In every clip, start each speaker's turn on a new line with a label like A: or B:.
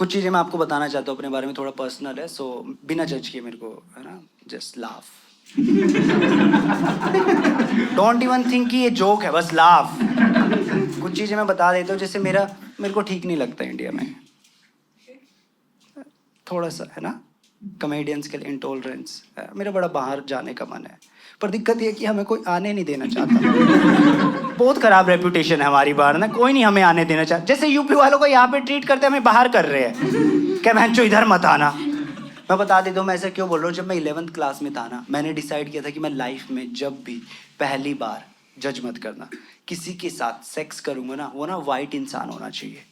A: कुछ चीज़ें मैं आपको बताना चाहता हूँ अपने बारे में, थोड़ा पर्सनल है, सो बिना जज किए मेरे को, है ना, just laugh. Don't even think कि ये जोक है, बस लाफ। कुछ चीज़ें मैं बता देता हूँ, जैसे मेरे को ठीक नहीं लगता इंडिया में, थोड़ा सा, है ना, कॉमेडियंस के लिए इंटॉलरेंस। मेरा बड़ा बाहर जाने का मन है, पर दिक्कत ये कि हमें कोई आने नहीं देना चाहता। बहुत खराब रेपुटेशन है हमारी बाहर ना, कोई नहीं हमें आने देना चाहता। जैसे यूपी वालों को यहाँ पे ट्रीट करते हमें बाहर कर रहे हैं, क्या बहनचो इधर मत आना। मैं बता देता हूँ मैं ऐसा क्यों बोल रहा हूँ। जब मैं 11th क्लास में था ना, मैंने डिसाइड किया था कि मैं लाइफ में जब भी पहली बार, जज मत करना, किसी के साथ सेक्स करूँगा ना, वो ना वाइट इंसान होना चाहिए।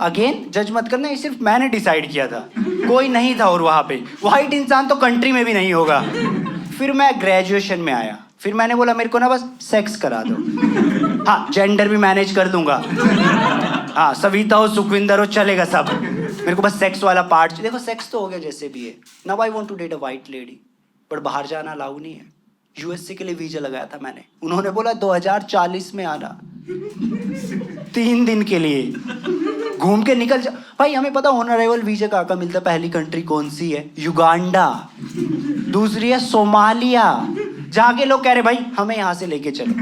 A: अगेन जज मत करना, ये सिर्फ मैंने डिसाइड किया था, कोई नहीं था और वहाँ पे वाइट इंसान तो कंट्री में भी नहीं होगा। फिर मैं ग्रेजुएशन में आया, फिर मैंने बोला मेरे को ना बस सेक्स करा दो, हाँ जेंडर भी मैनेज कर दूंगा, हाँ सविता हो सुखविंदर हो चलेगा सब, मेरे को बस सेक्स वाला पार्ट। देखो सेक्स तो हो गया जैसे भी है। Now I want to date a white lady, but बाहर जाना अलाउ नहीं है। यूएसए के लिए वीजा लगाया था मैंने, उन्होंने बोला 2040 में आना, 3 दिन के लिए घूम के निकल जा। भाई हमें पता ऑनरेबल वीजा कहाँ का मिलता है। पहली कंट्री कौन सी है? युगांडा। दूसरी है सोमालिया, जहाँ के लोग कह रहे भाई हमें यहाँ से लेके चलो।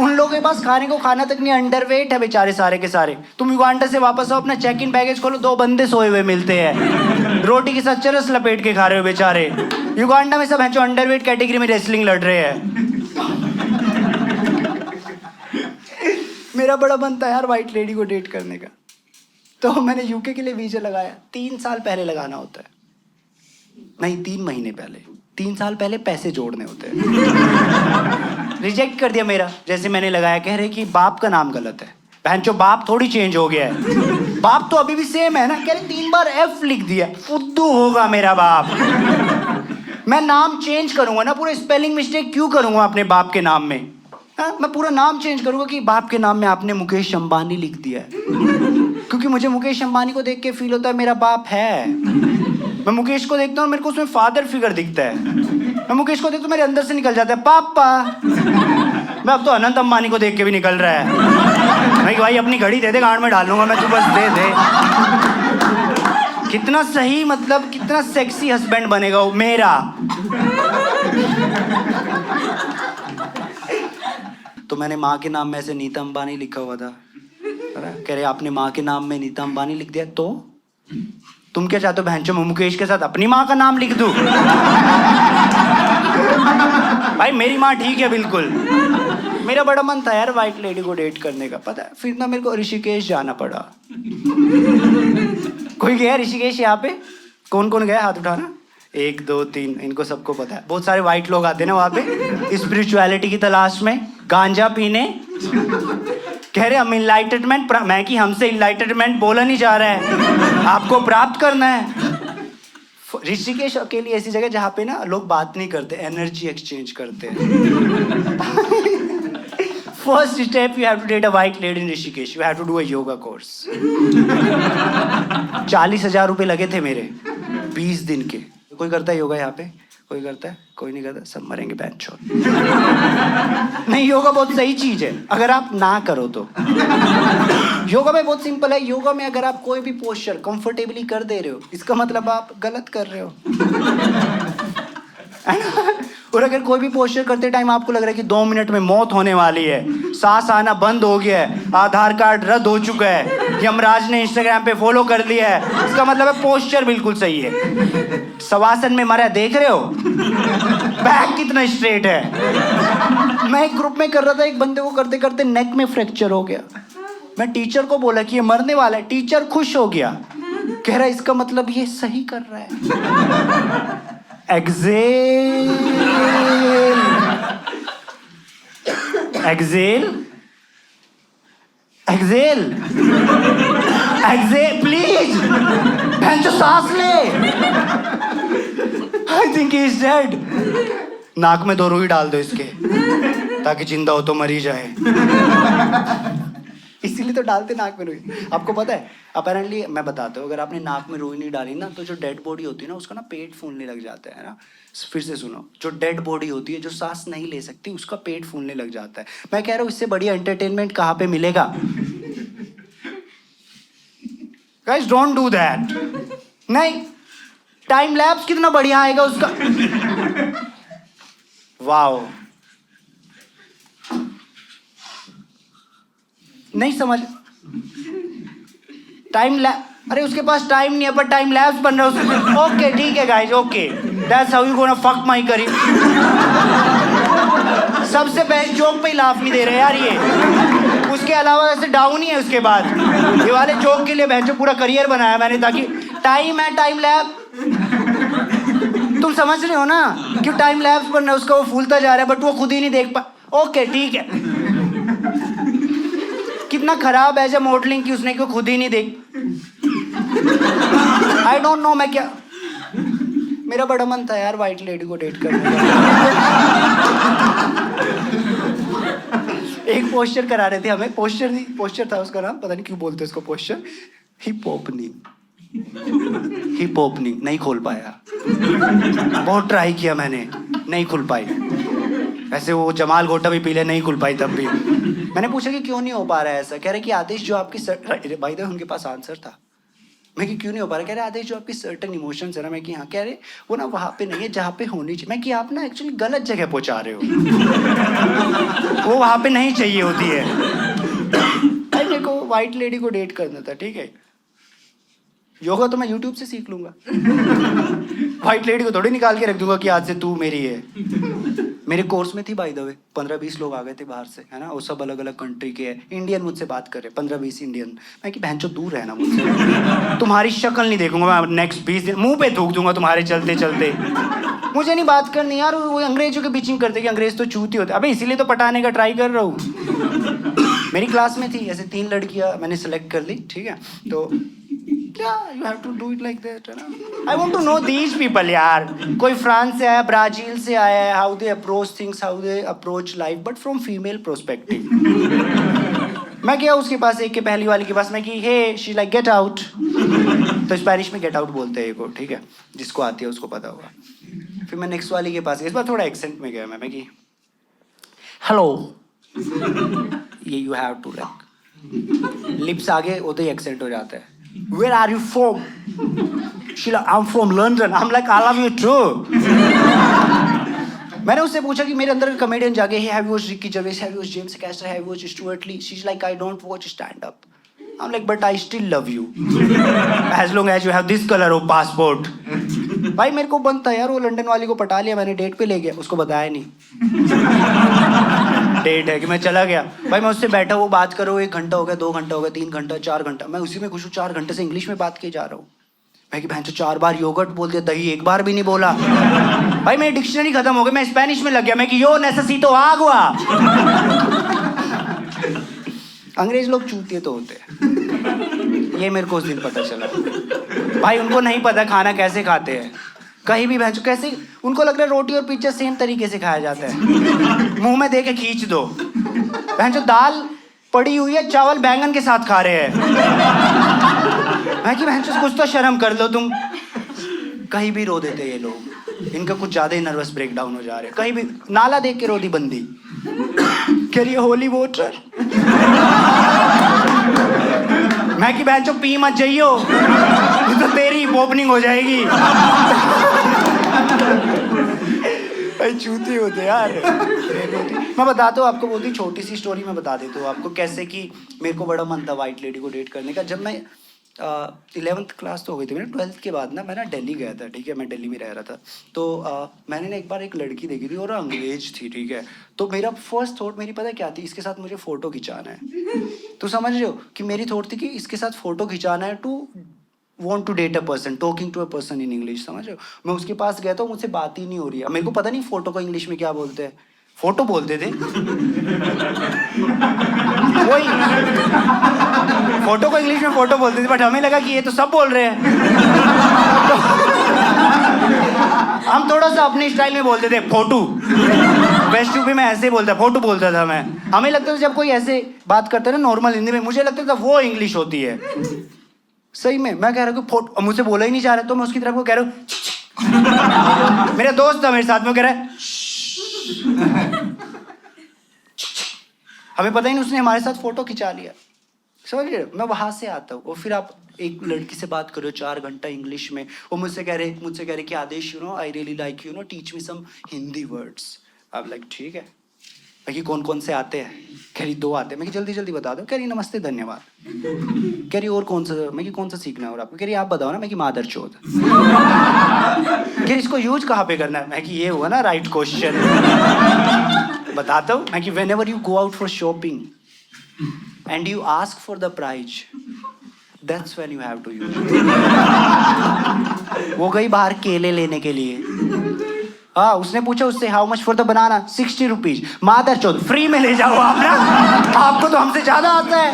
A: उन लोगों के पास खाने को खाना तक नहीं, अंडरवेट है बेचारे सारे के सारे। तुम युगांडा से वापस आओ, अपना चेक इन बैगेज खोलो, 2 बंदे सोए हुए मिलते हैं, रोटी के साथ चरस लपेट के खा रहे हो बेचारे। युगांडा में सब हैं जो अंडरवेट कैटेगरी में रेसलिंग लड़ रहे हैं। मेरा बड़ा मन था यार वाइट लेडी को डेट करने का, तो मैंने यूके के लिए वीजा लगाया। 3 साल पहले लगाना होता है, नहीं 3 महीने पहले, 3 साल पहले पैसे जोड़ने होते हैं। रिजेक्ट कर दिया मेरा। जैसे मैंने लगाया, कह रहे कि बाप का नाम गलत है। बहनचो बाप थोड़ी चेंज हो गया है, बाप तो अभी भी सेम है ना। कह रहे 3 बार एफ लिख दिया, फुद्दू होगा मेरा बाप। मैं नाम चेंज करूंगा ना, पूरा स्पेलिंग मिस्टेक क्यों करूंगा अपने बाप के नाम में? मैं पूरा नाम चेंज करूंगा कि बाप के नाम में आपने मुकेश अंबानी लिख दिया है, क्योंकि मुझे मुकेश अंबानी को देख के फील होता है मेरा बाप है। मैं मुकेश को देखता हूँ, मेरे को उसमें फादर फिगर दिखता है। मैं मुकेश को देखता हूँ, मेरे अंदर से निकल जाता है पापा। मैं अब तो अनंत अंबानी को देख के भी निकल रहा है। मैं भाई अपनी घड़ी दे दे, गांड में डाल लूंगा मैं, तू बस दे दे। कितना सही, मतलब कितना सेक्सी हस्बैंड बनेगा वो मेरा। तो मैंने माँ के नाम में ऐसे नीता अंबानी लिखा हुआ था। कह रहे आपने माँ के नाम में नीता अंबानी लिख दिया, तो तुम क्या चाहते हो बहनचो मैं मुकेश के साथ अपनी माँ का नाम लिख दूं? भाई मेरी माँ ठीक है बिल्कुल। मेरा बड़ा मन था यार वाइट लेडी को डेट करने का, पता है। फिर ना मेरे को ऋषिकेश जाना पड़ा। कोई गया ऋषिकेश यहाँ पे? कौन कौन गया? हाथ उठाना। 1 2 3, इनको सबको पता है। बहुत सारे वाइट लोग आते हैं ना वहाँ पे स्पिरिचुअलिटी की तलाश में, गांजा पीने। कह रहे हम इनलाइटमेंट, मैं कि हमसे इनलाइटमेंट बोला नहीं जा रहा है, आपको प्राप्त करना है। ऋषिकेश अकेली ऐसी जगह जहाँ पे ना लोग बात नहीं करते, एनर्जी एक्सचेंज करते हैं। First step, you have to date a white lady in Rishikesh, you have to do a yoga course. 40,000 रुपये लगे थे मेरे 20 दिन के। कोई करता है योगा यहाँ पे? कोई करता है? कोई नहीं करता, सब मरेंगे बैठ छोड़। नहीं, योगा बहुत सही चीज है अगर आप ना करो तो। योगा में बहुत सिंपल है। योगा में अगर आप कोई भी पोस्चर कंफर्टेबली कर दे रहे हो, इसका मतलब आप गलत कर रहे हो। और अगर कोई भी पोस्चर करते टाइम आपको लग रहा है कि 2 मिनट में मौत होने वाली है, सांस आना बंद हो गया है, आधार कार्ड रद्द हो चुका है, यमराज ने इंस्टाग्राम पे फॉलो कर लिया है, इसका मतलब है पोस्चर बिल्कुल सही है। शवासन में मरा देख रहे हो, बैक कितना स्ट्रेट है। मैं एक ग्रुप में कर रहा था, एक बंदे को करते करते नेक में फ्रैक्चर हो गया। मैं टीचर को बोला कि ये मरने वाला है, टीचर खुश हो गया, कह रहा है इसका मतलब ये सही कर रहा है। Excel excel excel excel please, भैंचो सांस ले। I think he is dead. नाक में 2 रुई डाल दो इसके, ताकि जिंदा हो तो मर ही जाए। इसीलिए तो डालते नाक में रुई। आपको पता है अपेरेंटली, मैं बताता हूँ, अगर आपने नाक में रुई नहीं डाली ना, तो जो डेड बॉडी होती है ना, उसका ना पेट फूलने लग जाता है ना। फिर से सुनो, जो डेड बॉडी होती है, जो सांस नहीं ले सकती, उसका पेट फूलने लग जाता है। मैं कह रहा हूँ इससे बढ़िया एंटरटेनमेंट कहाँ पे मिलेगा? Guys don't do that. नहीं, टाइम लैप्स कितना बढ़िया आएगा उसका। वाओ, नहीं समझ। टाइम लैप, अरे उसके पास टाइम नहीं है पर टाइम लैप्स बन रहा है उसके। ओके ठीक है guys, okay that's how you gonna fuck my career. सबसे बेस्ट जोक पे ही लाफ नहीं दे रहे यार ये, उसके अलावा ऐसे डाउन ही है उसके बाद। ये वाले जोक के लिए बहनचो पूरा करियर बनाया मैंने, ताकि टाइम है, टाइम लैप। तुम समझ रहे हो ना क्यों टाइम लैप्स बन रहा है उसका, वो फूलता जा रहा है बट वो खुद ही नहीं देख पा। ओके ठीक है, कितना खराब है जो मॉडलिंग की उसने, क्यों खुद ही नहीं देख। आई डोंट नो मैं क्या, मेरा बड़ा मन था यार व्हाइट लेडी को डेट करने का। एक पोस्टर करा रहे थे हमें, पोस्टर नहीं, पोस्टर था उसका नाम, पता नहीं क्यों बोलते उसको poster, hip opening. Hip opening नहीं खोल पाया, बहुत ट्राई किया मैंने, नहीं खुल पाई। ऐसे वो जमाल घोटा भी पी ले, नहीं खुल पाई तब भी। मैंने पूछा कि क्यों नहीं हो पा रहा है ऐसा, कह रहे कि आदेश जो आपकी भाई द उनके पास आंसर था। मैं कि क्यों नहीं हो पा रहा, कह रहे आदेश जो आपकी सर्टेन इमोशंस है ना, मैं कि हाँ, कह रहे वो ना वहाँ पे नहीं है जहाँ पे होनी चाहिए। मैं कि आप ना एक्चुअली गलत जगह पहुँचा रहे हो। वो वहाँ पे नहीं चाहिए होती है। अरे मेरे को व्हाइट लेडी को डेट करना था, ठीक है, योगा तो मैं यूट्यूब से सीख लूंगा। व्हाइट लेडी को थोड़ी निकाल के रख दूंगा कि आज से तू मेरी है। मेरे कोर्स में थी बाय द वे, 15-20 लोग आ गए थे बाहर से, है ना, वो सब अलग अलग कंट्री के हैं। इंडियन मुझसे बात कर रहे, 15-20 इंडियन। मैं कि बहनचोद दूर रहना मुझसे, तुम्हारी शक्ल नहीं देखूंगा मैं नेक्स्ट 20 दिन, मुंह पे थूक दूंगा तुम्हारे चलते चलते। मुझे नहीं बात करनी यार। वो अंग्रेजों के बीचिंग करते कि अंग्रेज तो चूती होते। अबे इसीलिए तो पटाने का ट्राई कर रहा हूँ। मेरी क्लास में थी ऐसे 3 लड़कियाँ मैंने सेलेक्ट कर ली, ठीक है, तो you have to do it like that, है ना। I want to know these people यार। कोई फ्रांस से आया, ब्राजील से आया है, how they approach things, how they approach life, but from female prospective. मैं गया उसके पास, एक के पहली वाली के पास, मैं कि हे, शी लाइक गेट आउट। तो स्पेनिश में गेट आउट बोलते हैं एक को, ठीक है, जिसको आती है उसको पता होगा। फिर मैं नेक्स्ट वाली के पास, इस बार थोड़ा एक्सेंट में गया मैं कि हेलो, ये you have to like, lips आगे होते ही एक्सेंट हो जाता है। Where are you from? She like, I'm from London. I'm like, I love you too. मैंने उससे पूछा कि मेरे अंदर कॉमेडियन जागे, hey, have you watched Ricky Gervais? Have you watched James Caster? Have you watched Stuart Lee? She's like, I don't watch stand up. I'm like, but I still love you. As long as you have this color of passport. भाई मेरे को बनता यार, वो London वाली को पटा लिया मैंने, डेट पे ले गया, उसको बताया नहीं डेट है कि मैं चला गया। भाई मैं उससे बैठा, वो बात करो, 1 घंटा हो गया, 2 घंटा हो गया, 3 घंटा, 4 घंटा, मैं उसी में खुश हूँ। 4 घंटे से इंग्लिश में बात किए जा रहा हूँ। मैं कि बहन 4 बार योगर्ट बोल दिया, दही 1 बार भी नहीं बोला। भाई मेरी डिक्शनरी खत्म हो गई, मैं स्पेनिश में लग गया। मैं कि यो नेसेसिटो आगुआ। अंग्रेज लोग चूतिए तो होते हैं, ये मेरे को उस दिन पता चला। भाई उनको नहीं पता खाना कैसे खाते हैं, कहीं भी भैंसो कैसे, उनको लग रहा है रोटी और पिज्जा सेम तरीके से खाया जाता है। मुंह में दे के खींच दो। भैंसो दाल पड़ी हुई है, चावल बैंगन के साथ खा रहे हैं। मैं कि भैंसो कुछ तो शर्म कर लो तुम। कहीं भी रो देते ये लोग, इनका कुछ ज्यादा ही नर्वस ब्रेकडाउन हो जा रहे हैं। कहीं भी नाला देख के रो दी बंदी, कह रही है होली वोटर। मैं कि बहन चो पी मत जाइयो, तो तेरी ओपनिंग हो जाएगी। भाई चूती होते यार। मैं बताता हूँ आपको, बहुत ही छोटी सी स्टोरी मैं बता देता हूँ आपको, कैसे कि मेरे को बड़ा मन था व्हाइट लेडी को डेट करने का। जब मैं 11th क्लास तो हो गई थी मेरे, 12th के बाद ना मैं ना दिल्ली गया था, ठीक है, मैं दिल्ली में रह रहा था। तो मैंने ना एक बार एक लड़की देखी थी और अंग्रेज थी, ठीक है। तो मेरा फर्स्ट थॉट मेरी पता क्या थी, इसके साथ मुझे फ़ोटो खिंचाना है। तो समझ रहे हो कि मेरी थॉट थी कि इसके साथ फ़ोटो खिंचाना है, to want to date a person, talking to a person in English, समझ रहे हो। मैं उसके पास गया तो मुझसे बात ही नहीं हो रही है। मेरे को पता नहीं फ़ोटो को इंग्लिश में क्या बोलते हैं, फोटो बोलते थे। वही फोटो को इंग्लिश में फोटो बोलते थे, बट हमें लगा कि ये तो सब बोल रहे हैं। तो हम थोड़ा सा अपने स्टाइल में बोलते थे फोटो। वेस्ट यूपी में ऐसे ही बोलता, फोटो बोलता था मैं। हमें लगता था जब कोई ऐसे बात करता है ना नॉर्मल हिंदी में, मुझे लगता था वो इंग्लिश होती है। सही में मैं कह रहा हूँ फोटो, मुझे बोला ही नहीं जा रहा, तो मैं उसकी तरफ को कह रहा हूँ। मेरा दोस्त था मेरे साथ में, कह रहा है हमें पता ही नहीं, उसने हमारे साथ फोटो खिंचा लिया। समझ रहे? मैं वहाँ से आता हूँ और फिर आप एक लड़की से बात करो 4 घंटा इंग्लिश में, वो मुझसे कह रहे कि Aadesh I really like teach me some Hindi words. आप लाइक ठीक है। मैं कि कौन कौन से आते हैं? कह रही 2 आते हैं। मैं कि जल्दी जल्दी बता दो। कह रही नमस्ते धन्यवाद। कह रही और कौन सा? मैं कि कौन सा सीखना है और आपको? कह रही आप बताओ ना। मैं कि मादर चौथ। कह रही इसको यूज कहाँ पे करना है? मैं कि ये हुआ ना राइट क्वेश्चन। बताता हूँ। मैं कि when ever you go out for shopping and you ask for the price, that's when you have to use it. वो गई बाहर केले लेने के लिए। हाँ, उसने पूछा उससे how much for the banana, 60 rupees. मादर चौथ, फ्री में ले जाओ आप ना, आपको तो हमसे ज्यादा आता है।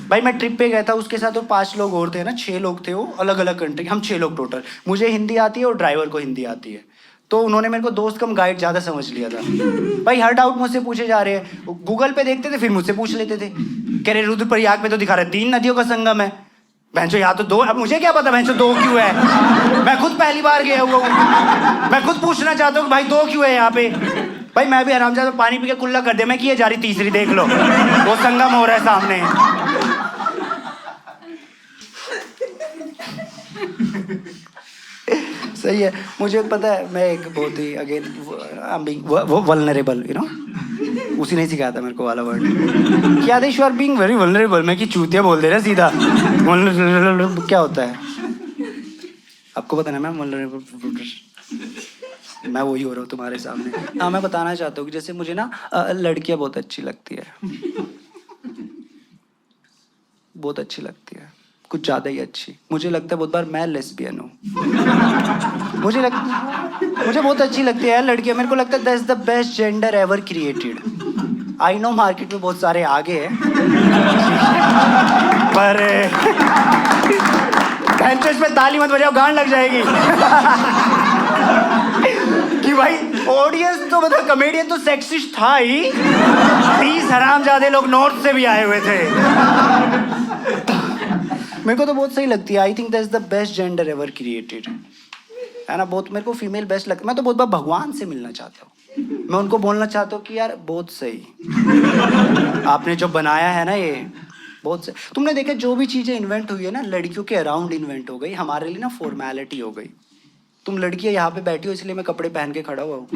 A: भाई मैं ट्रिप पे गया था, उसके साथ वो 5 लोग और थे ना, 6 लोग थे वो, अलग अलग कंट्री, हम 6 लोग टोटल। मुझे हिंदी आती है और ड्राइवर को हिंदी आती है, तो उन्होंने मेरे को दोस्त कम गाइड ज़्यादा समझ लिया था। भाई हर डाउट मुझसे पूछे जा रहे हैं, गूगल पे देखते थे फिर मुझसे पूछ लेते थे। कह रहे रुद्रप्रयाग में तो दिखा रहे 3 नदियों का संगम है, भैंचो यहाँ तो 2। अब मुझे क्या पता भैंचो 2 क्यों है, मैं खुद पहली बार गया हुआ हूँ, मैं खुद पूछना चाहता हूँ भाई 2 क्यों है यहाँ पे। भाई मैं भी आराम से पानी पी के कुल्ला कर दे, मैं किए जा रही तीसरी, देख लो वो संगम हो रहा है सामने। सही है। मुझे पता है, मैं एक बहुत ही अगेन वो वल्नरेबल उसी ने सिखाया था मेरे को वाला वर्ड कि Aadesh you are being very vulnerable. मैं कि चूतिया बोल दे रहा सीधा। क्या होता है आपको पता ना? मैं वल्नरेबल, मैं वही हो रहा हूँ तुम्हारे सामने। हाँ, मैं बताना चाहता हूँ कि जैसे मुझे ना लड़कियाँ बहुत अच्छी लगती है, बहुत अच्छी लगती है, कुछ ज़्यादा ही अच्छी। मुझे लगता है बहुत बार मैं लेस्बियन हूँ। मुझे बहुत अच्छी लगती है लड़कियाँ। मेरे को लगता है that's the best gender ever created. I know market में बहुत सारे आगे हैं, पर बेंचेस में ताली मत बजाओ, गांड लग जाएगी। कि भाई ऑडियंस तो मतलब कॉमेडियन तो सेक्सिस्ट था ही, 30 हरामजादे लोग नॉर्थ से भी आए हुए थे। मेरे को तो बहुत सही लगती है। I think that's the best gender ever created, है ना। बहुत मेरे को फीमेल बेस्ट लगती है। मैं तो बहुत बार भगवान से मिलना चाहता हूँ, मैं उनको बोलना चाहता हूँ कि यार बहुत सही आपने जो बनाया है ना, ये बहुत सही। तुमने देखा जो भी चीज़ें इन्वेंट हुई है ना, लड़कियों के अराउंड इन्वेंट हो गई, हमारे लिए ना फॉर्मेलिटी हो गई। तुम लड़कियाँ यहाँ पे बैठी हो इसलिए मैं कपड़े पहन के खड़ा हुआ हूँ।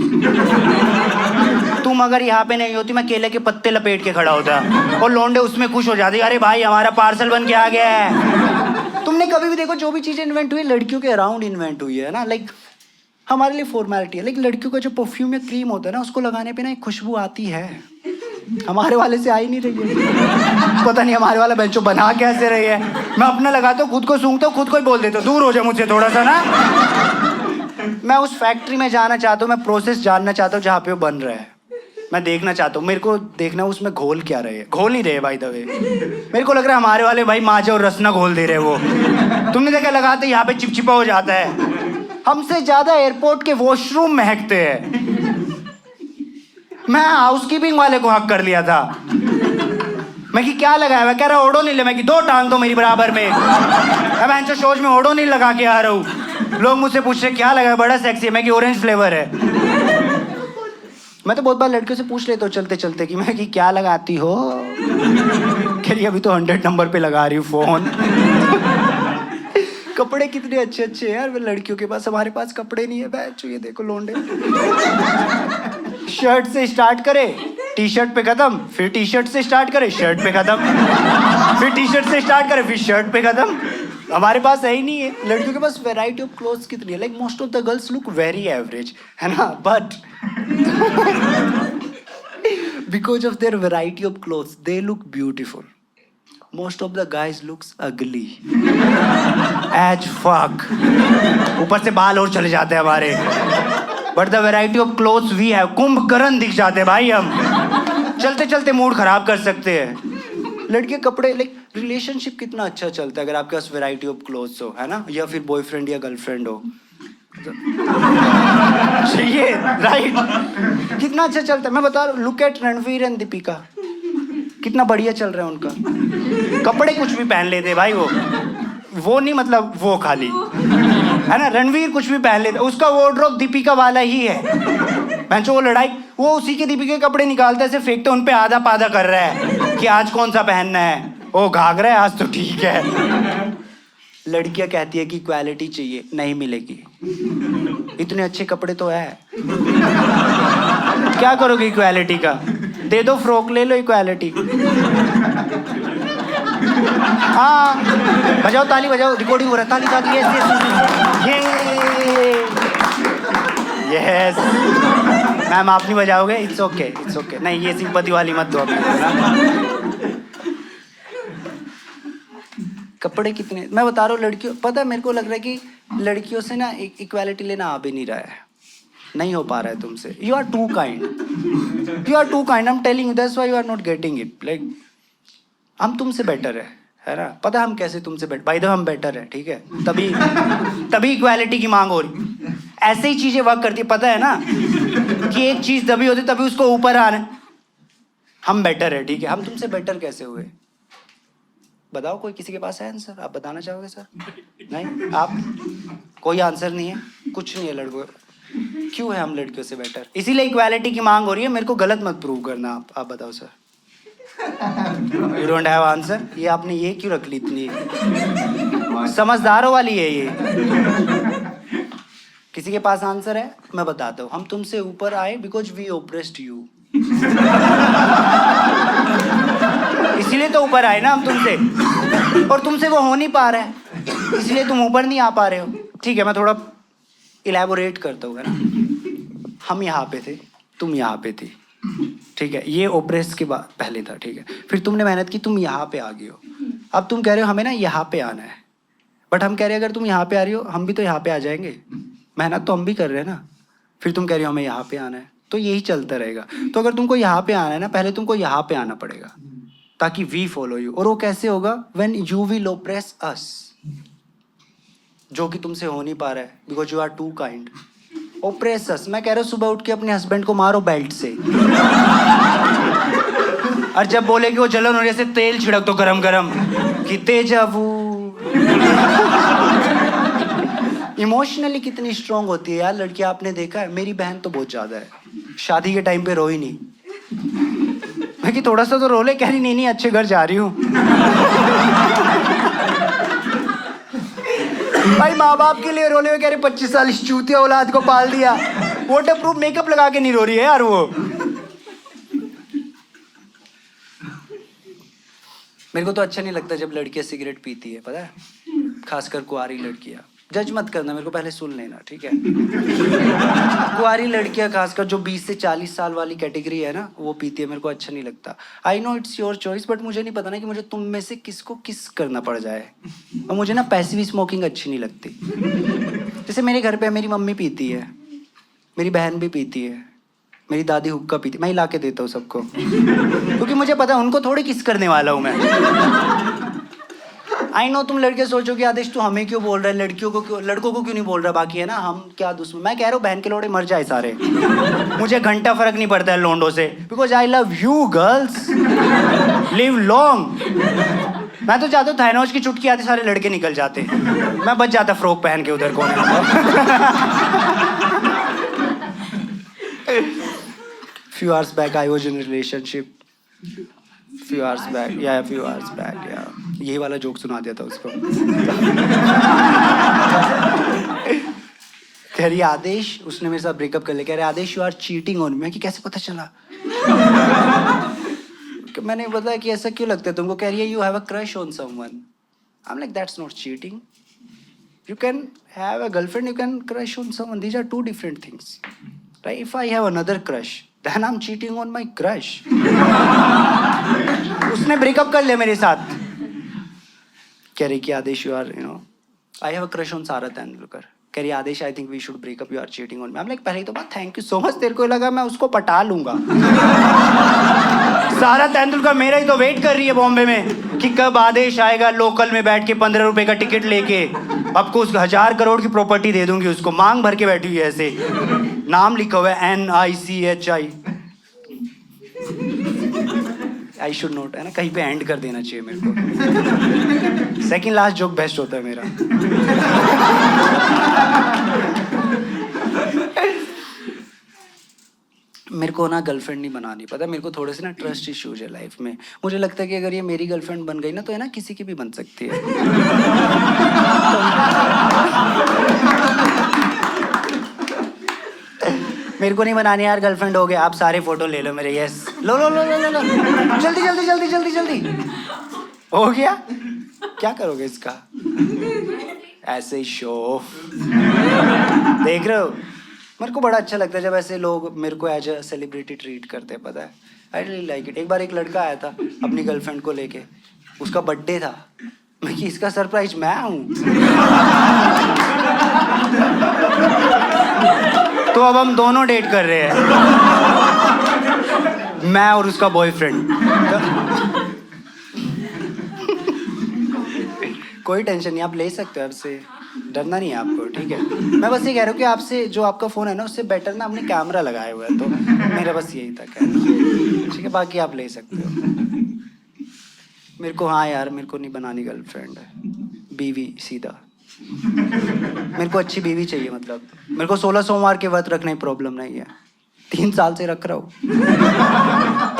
A: तुम अगर यहाँ पे नहीं होती मैं केले के पत्ते लपेट के खड़ा होता, और लौंडे उसमें खुश हो जाती, अरे भाई हमारा पार्सल बन के आ गया है। तुमने कभी भी देखो जो भी चीज़ें इन्वेंट हुई लड़कियों के अराउंड इन्वेंट हुई है ना, लाइक हमारे लिए फॉर्मेलिटी है। लाइक लड़कियों का जो परफ्यूम या क्रीम होता है ना, उसको लगाने पे ना एक खुशबू आती है, हमारे वाले से आ ही नहीं रही है। पता नहीं हमारे वाला बेंचो बना कैसे रही है। मैं अपना लगाता हूँ, खुद को सूंघता हूँ, खुद को ही बोल देता हूँ दूर हो जाए मुझसे थोड़ा सा ना। मैं उस फैक्ट्री में जाना चाहता हूँ, मैं प्रोसेस जानना चाहता हूँ जहाँ पे वो बन रहा है, मैं देखना चाहता हूँ। मेरे को देखना उसमें घोल क्या रहे, घोल नहीं रहे बाय द वे। मेरे को लग रहा है हमारे वाले भाई माजा और रसना घोल दे रहे वो। तुमने देखा लगाते यहाँ पे चिपचिपा हो जाता है। हमसे ज्यादा एयरपोर्ट के वॉशरूम महकते हैं। मैं हाउसकीपिंग वाले को हक कर लिया था। मैं कि क्या लगाया हुआ? कह रहा ओडो नहीं ले। मैं कि 2 टांग दो मेरी बराबर में। मैं शोज में ओडो नहीं लगा के आ रहा हूँ। लोग मुझसे पूछ रहे क्या लगा, बड़ा सेक्सी है। मैं कि ऑरेंज फ्लेवर है। मैं तो बहुत बार लड़कियों से पूछ लेता हूँ चलते चलते कि मैं कि क्या लगाती हो, कह रही अभी तो 100 नंबर पे लगा रही हूँ फोन। कपड़े कितने अच्छे अच्छे हैं यार लड़कियों के पास, हमारे पास कपड़े नहीं है। बैच ये देखो लोंडे, शर्ट से स्टार्ट करे टी शर्ट पे खत्म, फिर टी शर्ट से स्टार्ट करे शर्ट पे खत्म, फिर टी शर्ट से स्टार्ट करे फिर शर्ट पे खत्म। हमारे पास है ही नहीं है। लड़कियों के पास वैरायटी ऑफ क्लोथ्स कितनी है। Like most of the girls look very average, है ना, but because of their variety of clothes they look beautiful. Most of the guys looks ugly as fuck. ऊपर से बाल और चले जाते हैं हमारे। But the variety of clothes we have, Kumbhakarna दिख जाते हैं भाई हम। चलते चलते मूड खराब कर सकते हैं। लड़के कपड़े, लाइक रिलेशनशिप कितना अच्छा चलता है अगर आपके पास वैरायटी ऑफ क्लोथ्स हो, है ना, या फिर बॉयफ्रेंड या गर्लफ्रेंड हो। ये राइट, कितना अच्छा चलता है। मैं बता रहा हूँ, look at Ranveer and Deepika, कितना बढ़िया चल रहा है उनका। कपड़े कुछ भी पहन लेते भाई, वो नहीं मतलब वो खाली, है ना। रणवीर कुछ भी पहन लेते, उसका वार्डरोब दीपिका वाला ही है। बेंचो वो लड़ाई, वो उसी के दीपिका के कपड़े निकालता है, ऐसे फेंकते उन पे आधा पाधा कर रहा है कि आज कौन सा पहनना है। ओ घाघरा है आज तो ठीक है। लड़कियां कहती है कि इक्वालिटी चाहिए, नहीं मिलेगी। इतने अच्छे कपड़े तो है, क्या करोगे इक्वालिटी का? दे दो फ्रॉक, ले लो इक्वालिटी। हाँ बजाओ ताली, बजाओ, रिकॉर्डिंग हो रहा है, ताली ताली। यस मैम, आप नहीं बजाओगे? It's okay, it's okay. नहीं, ये सिंपैथी वाली मत दो अपने। कपड़े कितने, मैं बता रहा हूँ लड़कियों, पता है मेरे को लग रहा है कि लड़कियों से ना इक्वालिटी लेना आ भी नहीं रहा है, नहीं हो पा रहा है तुमसे। You are too kind, you are too kind, I am telling you, that's why you are not getting it. Like हम तुमसे बेटर है ना? पता है हम कैसे तुमसे बेटर, बाय द वे हम बेटर है, ठीक है? तभी इक्वालिटी की मांग हो रही। ऐसे ही चीजें वर्क करती है, पता है ना कि एक चीज तभी होती तभी उसको ऊपर आना। हम बेटर है, ठीक है? हम तुमसे बेटर कैसे हुए? बताओ, कोई किसी के पास है आंसर? आप बताना चाहोगे सर? नहीं, आप, कोई आंसर नहीं है, कुछ नहीं है लड़कों। क्यों है हम लड़कियों से बेटर? इसीलिए इक्वालिटी की मांग हो रही है। मेरे को गलत मत प्रूव करना। आप बताओ sir. You don't have answer? ये आपने ये क्यों रख ली इतनी समझदारों वाली है ये? किसी के पास आंसर है? मैं बताता हूँ। हम तुमसे ऊपर आए बिकॉज वी ओप्रेस्ड यू। इसलिए तो ऊपर आए ना हम तुमसे, और तुमसे वो हो नहीं पा रहा है, इसलिए तुम ऊपर नहीं आ पा रहे हो। ठीक है, मैं थोड़ा इलैबोरेट करता हूँ ना। हम यहाँ पे थे, तुम यहाँ पे थी, ठीक है? ये ओप्रेस के बाद पहले था, ठीक है? फिर तुमने मेहनत की, तुम यहाँ पे आ गए हो। अब तुम कह रहे हो हमें ना यहाँ पे आना है, बट हम कह रहे हैं अगर तुम यहाँ पे आ रही हो हम भी तो यहाँ पे आ जाएंगे। मेहनत तो हम भी कर रहे हैं ना। फिर तुम कह रही हो हमें यहाँ पे आना है, तो यही चलता रहेगा। तो अगर तुमको यहाँ पे आना है ना, पहले तुमको यहाँ पे आना पड़ेगा ताकि वी फॉलो यू। और वो कैसे होगा? When you will oppress us, जो कि तुमसे हो नहीं पा रहा है because you are too kind. Oppress us. मैं कह रहा हूँ सुबह उठ के अपने हस्बैंड को मारो बेल्ट से, और जब बोले कि वो जलन हो रही है, तेल छिड़क दो गरम गरम कि तेजाबू। इमोशनली कितनी स्ट्रांग होती है यार लड़कियां, आपने देखा है? मेरी बहन तो बहुत ज्यादा है, शादी के टाइम पे रोई नहीं। मैं कि थोड़ा सा तो रो ले, कह रही नहीं अच्छे घर जा रही हूँ। भाई माँ बाप के लिए रोले हुए, कह रहे 25 साल इस चूतिया औलाद को पाल दिया। वाटर प्रूफ मेकअप लगा के नहीं रो रही है यार वो। मेरे को तो अच्छा नहीं लगता जब लड़कियां सिगरेट पीती है, पता है? खासकर कुंवारी लड़कियां। जज मत करना, मेरे को पहले सुन लेना, ठीक है? कुंवारी लड़कियां खासकर जो 20 से 40 साल वाली कैटेगरी है ना, वो पीती है। मेरे को अच्छा नहीं लगता। I know it's your choice, but मुझे नहीं पता ना कि मुझे तुम में से किसको किस करना पड़ जाए। और मुझे ना पैसिव स्मोकिंग अच्छी नहीं लगती। जैसे मेरे घर पे मेरी मम्मी पीती है, मेरी बहन भी पीती है, मेरी दादी हुक्का पीती, मैं ही ला के देता हूँ सबको, क्योंकि मुझे पता है उनको थोड़ी किस करने वाला हूँ मैं। आई नो तुम लड़के सोचोगे आदेश तू हमें क्यों बोल रहा है, लड़कियों को क्यों, लड़कों को क्यों नहीं बोल रहा? बाकी है ना, हम क्या दुश्मन? मैं कह रहा हूँ बहन के लोड़े मर जाए सारे, मुझे घंटा फर्क नहीं पड़ता है लोंडों से, because I love you girls, live long. मैं तो चाहता हूँ थाइनोज की चुटकी आती सारे लड़के निकल जाते, मैं बच जाता फ्रॉक पहन के उधर कोने। Few hours back I was in a relationship. Few hours back, yeah. यही वाला जोक सुना दिया था उसको। कह रही आदेश, उसने मेरे साथ ब्रेकअप कर लिया, कह रहे Aadesh you are cheating on me. कि कैसे पता चला? मैंने बताया कि ऐसा क्यों लगता है तुमको? कह रही है you have a crush on someone. I am like that's not cheating. You can have a girlfriend, you can crush on someone. These are two different things. Right? If I have another crush, then I'm cheating on my crush. उसने breakup कर लिया मेरे साथ। कह रही कि Aadesh you are I have a crush on Sara Tendulkar. कह रही Aadesh I think we should break up, you are cheating on me. I am like पहले तो बात थैंक यू सो मच, तेरे को लगा मैं उसको पटा लूंगा। सारा तेंदुलकर मेरा ही तो वेट कर रही है बॉम्बे में कि कब आदेश आएगा लोकल में बैठ के 15 रुपए का टिकट लेके। अब को उसको 1000 करोड़ की प्रॉपर्टी दे दूंगी उसको, मांग भर के बैठी हुई है ऐसे, नाम लिखा हुआ है NICHI। आई शुड नोट, है ना? कहीं पे एंड कर देना चाहिए मेरे को। सेकंड लास्ट जोक बेस्ट होता है मेरा। मेरे को ना गर्लफ्रेंड नहीं बनानी, पता है मेरे को थोड़े से ना ट्रस्ट इश्यूज है लाइफ में। मुझे लगता है कि अगर ये मेरी गर्लफ्रेंड बन गई ना तो है ना किसी की भी बन सकती है। मेरे को नहीं बनानी यार गर्लफ्रेंड, हो गया। आप सारे फोटो ले लो मेरे, यस लो लो लो लो लो लो, जल्दी जल्दी जल्दी जल्दी जल्दी, हो गया। क्या करोगे इसका? ऐसे ही शो देख रहे हो। मेरे को बड़ा अच्छा लगता है जब ऐसे लोग मेरे को एज अ सेलिब्रिटी ट्रीट करते हैं, पता है। आई रियली लाइक इट। एक बार एक लड़का आया था अपनी गर्लफ्रेंड को लेके, उसका बर्थडे था। मैं कि इसका सरप्राइज मैं हूँ। तो अब हम दोनों डेट कर रहे हैं, मैं और उसका बॉयफ्रेंड। कोई टेंशन नहीं, आप ले सकते हो, आपसे डरना नहीं है आपको, ठीक है। मैं बस ये कह रहा हूँ कि आपसे जो आपका फ़ोन है ना उससे बेटर ना आपने कैमरा लगाया हुआ है, तो मेरा बस यही था कहना, ठीक है। बाकी आप ले सकते हो। मेरे को, हाँ यार, मेरे को नहीं बनानी गर्लफ्रेंड, बीवी सीधा। मेरे को अच्छी बीवी चाहिए, मतलब मेरे को 16 सोमवार के व्रत रखने की प्रॉब्लम नहीं है। 3 साल से रख रहा हूँ।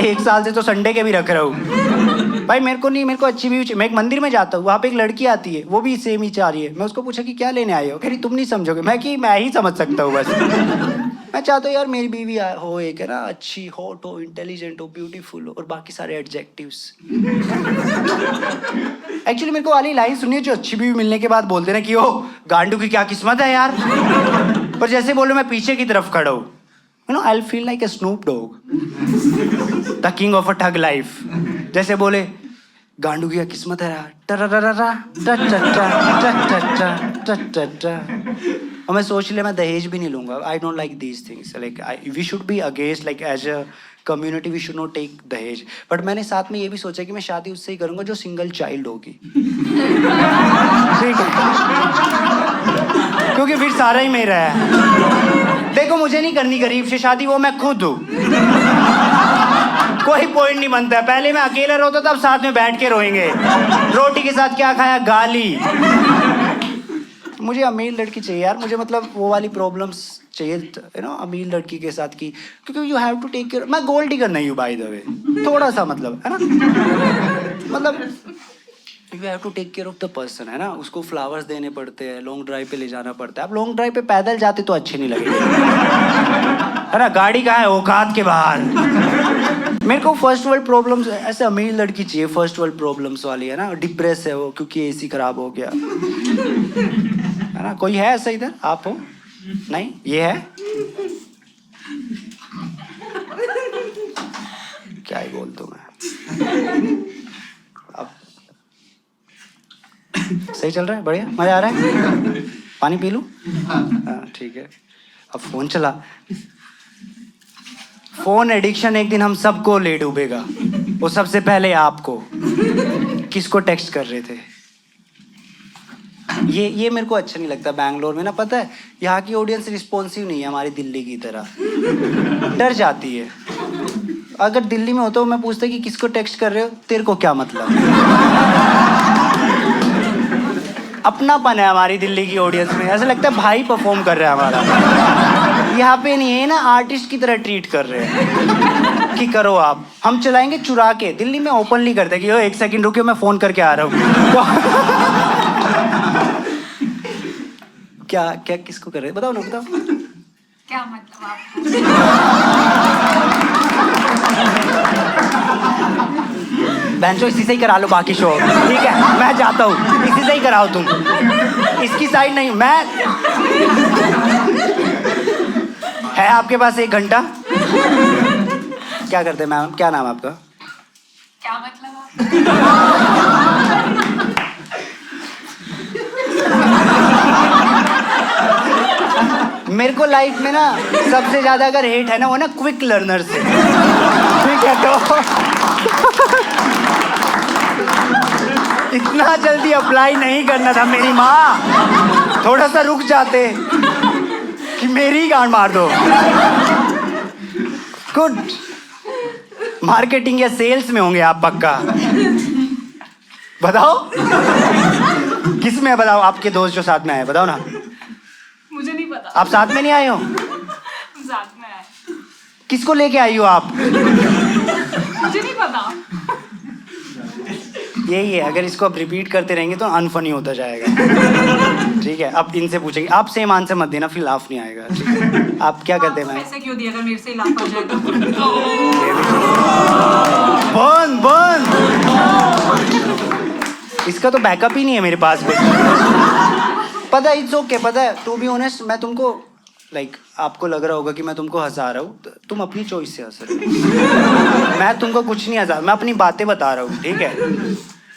A: 1 साल से तो संडे के भी रख रहा हूँ। भाई मेरे को नहीं, मेरे को अच्छी बीवी चाहिए। मैं एक मंदिर में जाता हूँ, वहाँ पे एक लड़की आती है, वो भी सेम ही चाह रही है। मैं उसको पूछा कि क्या लेने आए हो, कह रही तुम नहीं समझोगे। मैं ही समझ सकता हूँ बस। मैं चाहता हूँ यार मेरी बीवी हो एक, है ना, अच्छी, हॉट हो, इंटेलिजेंट हो, ब्यूटीफुल हो, और बाकी सारे एडजेक्टिव्स। एक्चुअली मेरे को वाली लाइन सुनी है जो अच्छी बीवी मिलने के बाद बोलते ना कि ओ गांडू की क्या किस्मत है यार। पर जैसे बोलो मैं पीछे की तरफ खड़ा हूँ, you know, I feel like a Snoop Dogg, the king of a thug life. जैसे बोले गांडू की क्या किस्मत है यार, टररररा, और मैं सोच लिया मैं दहेज भी नहीं लूंगा। I don't like these things, like we should be against, like as a community we should not take दहेज। बट मैंने साथ में ये भी सोचा कि मैं शादी उससे ही करूंगा जो सिंगल चाइल्ड होगी। ठीक है, क्योंकि फिर सारा ही मेरा है। देखो मुझे नहीं करनी गरीब से शादी, वो मैं खुद हूँ। कोई पॉइंट नहीं बनता है। पहले मैं अकेला रोता था, अब साथ में बैठ के रोएंगे। रोटी के साथ क्या खाया, गाली। मुझे अमीर लड़की चाहिए यार, मुझे मतलब वो वाली प्रॉब्लम्स चाहिए, यू नो, अमीर लड़की के साथ की, क्योंकि you have to take care. मैं गोल्ड डिगर नहीं हूँ बाय द वे, थोड़ा सा मतलब, है ना, मतलब you have to take care of the person, है ना। उसको फ्लावर्स देने पड़ते हैं, लॉन्ग ड्राइव पे ले जाना पड़ता है। अब लॉन्ग ड्राइव पे पैदल जाते तो अच्छे नहीं लगेंगे, है ना। गाड़ी कहाँ है, औकात के बाहर। मेरे को फर्स्ट वर्ल्ड प्रॉब्लम्स, ऐसे अमीर लड़की चाहिए फर्स्ट वर्ल्ड प्रॉब्लम्स वाली, है ना। डिप्रेस है वो क्योंकि एसी खराब हो गया, है ना। कोई है ऐसा इधर? आप हो? नहीं, ये है। क्या ही बोल दूं मैं। अब सही चल रहा है, बढ़िया, मजा आ रहा है। पानी पी लूं? हाँ ठीक है। अब फोन चला, फोन एडिक्शन एक दिन हम सबको ले डूबेगा। वो सबसे पहले आपको। किसको टेक्स्ट कर रहे थे? ये मेरे को अच्छा नहीं लगता बैंगलोर में ना, पता है यहाँ की ऑडियंस रिस्पॉन्सिव नहीं है हमारी दिल्ली की तरह, डर जाती है। अगर दिल्ली में होता तो मैं पूछता कि किसको टेक्स्ट कर रहे हो, तेरे को क्या मतलब। अपनापन है हमारी दिल्ली की ऑडियंस में, ऐसा लगता है भाई परफॉर्म कर रहा है हमारा। यहाँ पे नहीं है ना, आर्टिस्ट की तरह ट्रीट कर रहे हैं कि करो आप, हम चलाएंगे चुरा के। दिल्ली में ओपनली करते हैं कि ओ 1 सेकंड रुकियो मैं फोन करके आ रहा हूँ। क्या क्या किसको कर रहे हैं, बताओ ना, बताओ
B: क्या मतलब आपको?
A: बेंचो इसी से ही करा लो बाकी शो, ठीक है, मैं जाता हूँ, इसी से ही कराओ तुम, इसकी साइड नहीं। मैं है आपके पास 1 घंटा? क्या करते हैं मैम, क्या नाम है आपका?
B: क्या मतलब आप?
A: मेरे को लाइफ में ना सबसे ज्यादा अगर हेट है ना वो ना क्विक लर्नर से, ठीक है। तो इतना जल्दी अप्लाई नहीं करना था मेरी माँ, थोड़ा सा रुक जाते कि मेरी ही गांड मार दो। गुड, मार्केटिंग या सेल्स में होंगे आप पक्का। बताओ किस में है, बताओ आपके दोस्त जो साथ में आए, बताओ ना।
B: मुझे नहीं पता।
A: आप साथ में नहीं आए हो?
B: साथ में आए।
A: किसको लेके आई हो आप?
B: मुझे नहीं पता।
A: यही है, अगर इसको आप रिपीट करते रहेंगे तो अनफनी होता जाएगा। ठीक है, अब इनसे पूछेंगे। आप सेम आंसर मत देना, फिर लाफ नहीं आएगा। ठीक है? आप क्या करते हैं?
B: पैसे क्यों दिया अगर मेरे से लाभ आ जाएगा?
A: बंद बंद, इसका तो बैकअप ही नहीं है मेरे पास भी। पता है, इट्स ओके। पता है, टू बी ऑनेस्ट, मैं तुमको आपको लग रहा होगा कि मैं तुमको हंसा रहा हूँ, तुम अपनी चॉइस से हंस रहे हो। मैं तुमको कुछ नहीं हंसा, मैं अपनी बातें बता रहा हूँ। ठीक है,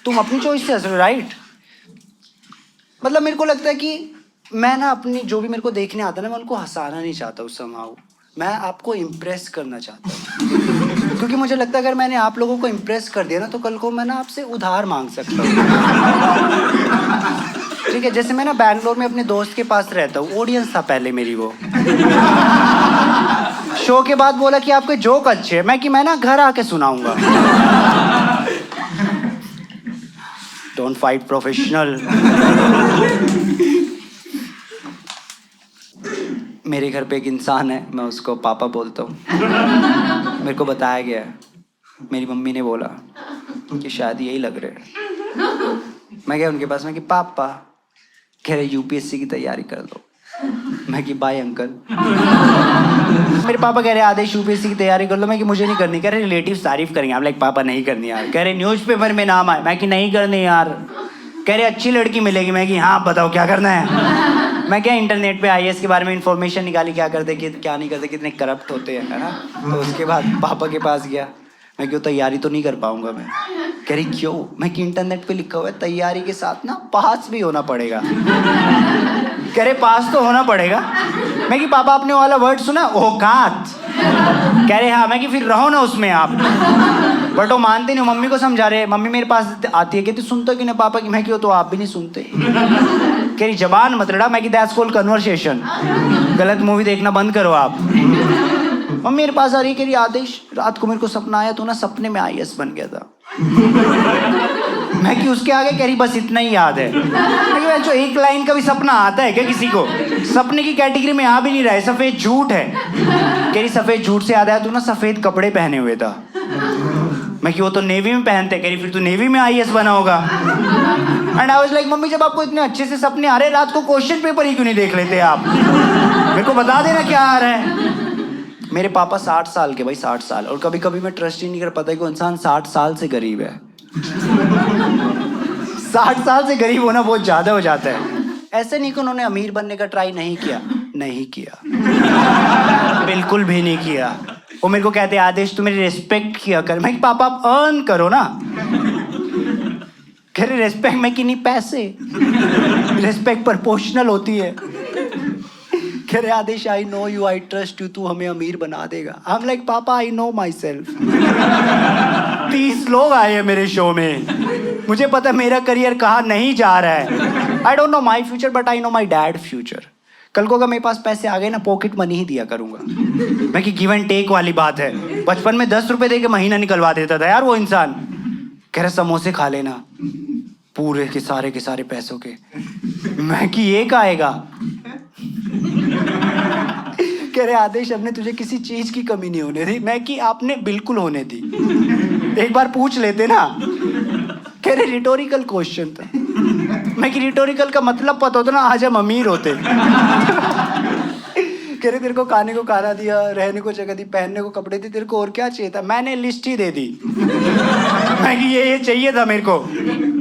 A: तुम अपनी चॉइस से हंस रहे हो, राइट? मतलब मेरे को लगता है कि मैं ना अपनी जो भी मेरे को देखने आता है ना, मैं उनको हंसाना नहीं चाहता उस समाओ। मैं आपको इम्प्रेस करना चाहता हूँ। क्योंकि मुझे लगता है अगर मैंने आप लोगों को इम्प्रेस कर दिया ना, तो कल को मैं ना आपसे उधार मांग सकता हूँ। ठीक है, जैसे मैं ना बैंगलोर में अपने दोस्त के पास रहता हूँ, ऑडियंस था पहले मेरी। वो शो के बाद बोला कि आपके जोक अच्छे हैं। मैं ना घर आके सुनाऊंगा। Don't fight professional. मेरे घर पे एक इंसान है, मैं उसको पापा बोलता हूँ। मेरे को बताया गया है, मेरी मम्मी ने बोला कि शायद यही लग रहे हैं। मैं गया उनके पास, मैं कि पापा, कह रहे यूपीएससी की तैयारी कर लो। मैं कि बाय अंकल। मेरे पापा कह रहे आदेश यूपीएससी की तैयारी कर लो। मैं कि मुझे नहीं करनी। कह रहे रिलेटिव्स तारीफ करेंगे। आप पापा नहीं करनी यार। कह रहे न्यूज़पेपर में नाम आए। मैं कि नहीं करनी यार। कह रहे अच्छी लड़की मिलेगी। मैं कि हाँ बताओ क्या करना है। मैं क्या इंटरनेट पे आईएएस के बारे में इंफॉर्मेशन निकाली, क्या करते क्या नहीं करते, कितने करप्ट होते हैं, है ना। तो उसके बाद पापा के पास गया। मैं क्यों तैयारी तो नहीं कर पाऊंगा मैं। कह रही क्यों? मैं कि इंटरनेट पे लिखा हुआ है तैयारी के साथ ना पास भी होना पड़ेगा। कह रहे पास तो होना पड़ेगा। मैं कि पापा आपने वाला वर्ड सुना, औकात। कह रहे हाँ। मैं कि फिर रहो ना उसमें आप। बट वो मानते नहीं, मम्मी को समझा रहे। मम्मी मेरे पास आती है, कहती सुनते कि ना पापा की। मैं क्यों? तो आप भी नहीं सुनते। कह रही जबान मत लड़ा। मैं कि दैट्स कॉल्ड कन्वर्सेशन। गलत मूवी देखना बंद करो आप। मम्मी मेरे पास आ रही है, कह रही आदेश रात को मेरे को सपना आया, तो ना सपने में आईएएस बन गया था। मैं कि उसके आगे? कह रही बस इतना ही याद है। मैं जो एक लाइन का भी सपना आता है क्या किसी को? सपने की कैटेगरी में आ भी नहीं रहा है, सफेद झूठ है। कह रही सफेद झूठ से याद आया, तू ना सफेद कपड़े पहने हुए था। मैं कि वो तो नेवी में पहनते। कह रही फिर तू नेवी में आईएएस बना होगा। And I was like mummy जब आपको इतने अच्छे से सपने आ रहे हैं, रात को क्वेश्चन पेपर ही क्यों नहीं देख लेते आप? मेरे को बता देना क्या आ रहा है। मेरे पापा 60 साल के, भाई 60 साल। और कभी कभी मैं ट्रस्ट ही नहीं कर पाता कि इंसान 60 साल से गरीब है। 60 साल से गरीब होना बहुत ज्यादा हो जाता है। ऐसे नहीं कि उन्होंने अमीर बनने का ट्राई नहीं किया, नहीं किया। बिल्कुल भी नहीं किया। वो मेरे को कहते आदेश तू मेरी रिस्पेक्ट किया कर। मैं पापा आप अर्न करो ना। कह रहे रिस्पेक्ट में कि नहीं पैसे, रिस्पेक्ट प्रोपोर्शनल होती है। कह रहे Aadesh I know you, I trust you, तू हमें अमीर बना देगा। आई एम लाइक पापा आई नो माई सेल्फ। 30 लोग आए हैं मेरे शो में, मुझे पता है मेरा करियर कहाँ नहीं जा रहा है। I don't know my future but I know my dad future. कल को अगर मेरे पास पैसे आ गए ना, पॉकेट मनी ही दिया करूंगा मैं कि गिव एंड टेक वाली बात है। बचपन में 10 रुपए दे के महीना निकलवा देता था यार वो इंसान। कह रहा समोसे खा लेना पूरे के सारे पैसों के। मैं कि ये का आएगा। कह रहे आदेश हमने तुझे किसी चीज की कमी नहीं होने दी। मैं कि आपने बिल्कुल होने दी, एक बार पूछ लेते ना। कह रहे रिटोरिकल क्वेश्चन था। मैं कि रिटोरिकल का मतलब पता होता ना, आज हम अमीर होते। कह रहे तेरे को खाने को खाना दिया, रहने को जगह दी, पहनने को कपड़े दिए, तेरे को और क्या चाहिए था? मैंने लिस्ट ही दे दी। मैं कि ये चाहिए था मेरे को।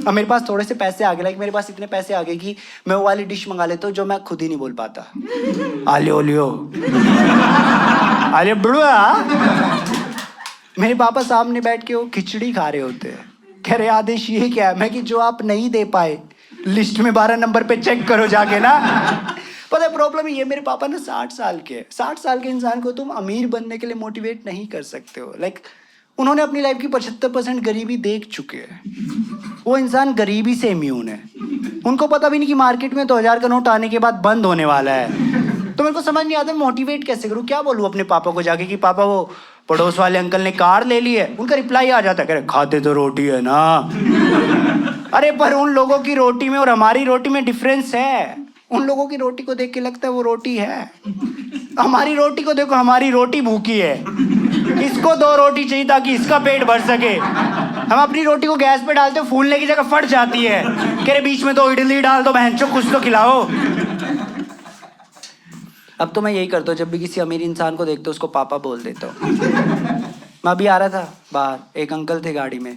A: अब मेरे पास थोड़े से पैसे आ गए, लाइक मेरे पास इतने पैसे आ गए कि मैं वो वाली डिश मंगा लेता हूँ जो मैं खुद ही नहीं बोल पाता। आलियो ओलियो आलियो बुढ़ा। मेरे पापा सामने बैठ के वो खिचड़ी खा रहे होते हैं। कह रहे आदेश ये क्या है? मैं कि जो आप नहीं दे पाए लिस्ट में 12 नंबर पे चेक करो जाके ना। पता है प्रॉब्लम ये, मेरे पापा ना 60 साल के। 60 साल के इंसान को तुम अमीर बनने के लिए मोटिवेट नहीं कर सकते हो। लाइक उन्होंने अपनी लाइफ की 75% गरीबी देख चुके हैं। वो इंसान गरीबी से इम्यून है। उनको पता भी नहीं कि मार्केट में 2000 का नोट आने के बाद बंद होने वाला है। तो मेरे को समझ नहीं आता मोटिवेट कैसे करूँ, क्या बोलूँ अपने पापा को जाके कि पापा वो पड़ोस वाले अंकल ने कार ले ली है। उनका रिप्लाई आ जाता है, कह रहे खाते तो रोटी है ना। अरे पर उन लोगों की रोटी में और हमारी रोटी में डिफरेंस है। उन लोगों की रोटी को देख के लगता है वो रोटी है, हमारी रोटी को देखो, हमारी रोटी भूखी है, इसको 2 रोटी चाहिए ताकि इसका पेट भर सके। हम अपनी रोटी को गैस पे डालते हो, फूलने की जगह फट जाती है। कह रहे बीच में तो इडली डाल दो, बहनचो कुछ तो खिलाओ। अब तो मैं यही करता हूँ, जब भी किसी अमीर इंसान को देखता हूँ उसको पापा बोल देता हूँ। मैं अभी आ रहा था बाहर, एक अंकल थे गाड़ी में,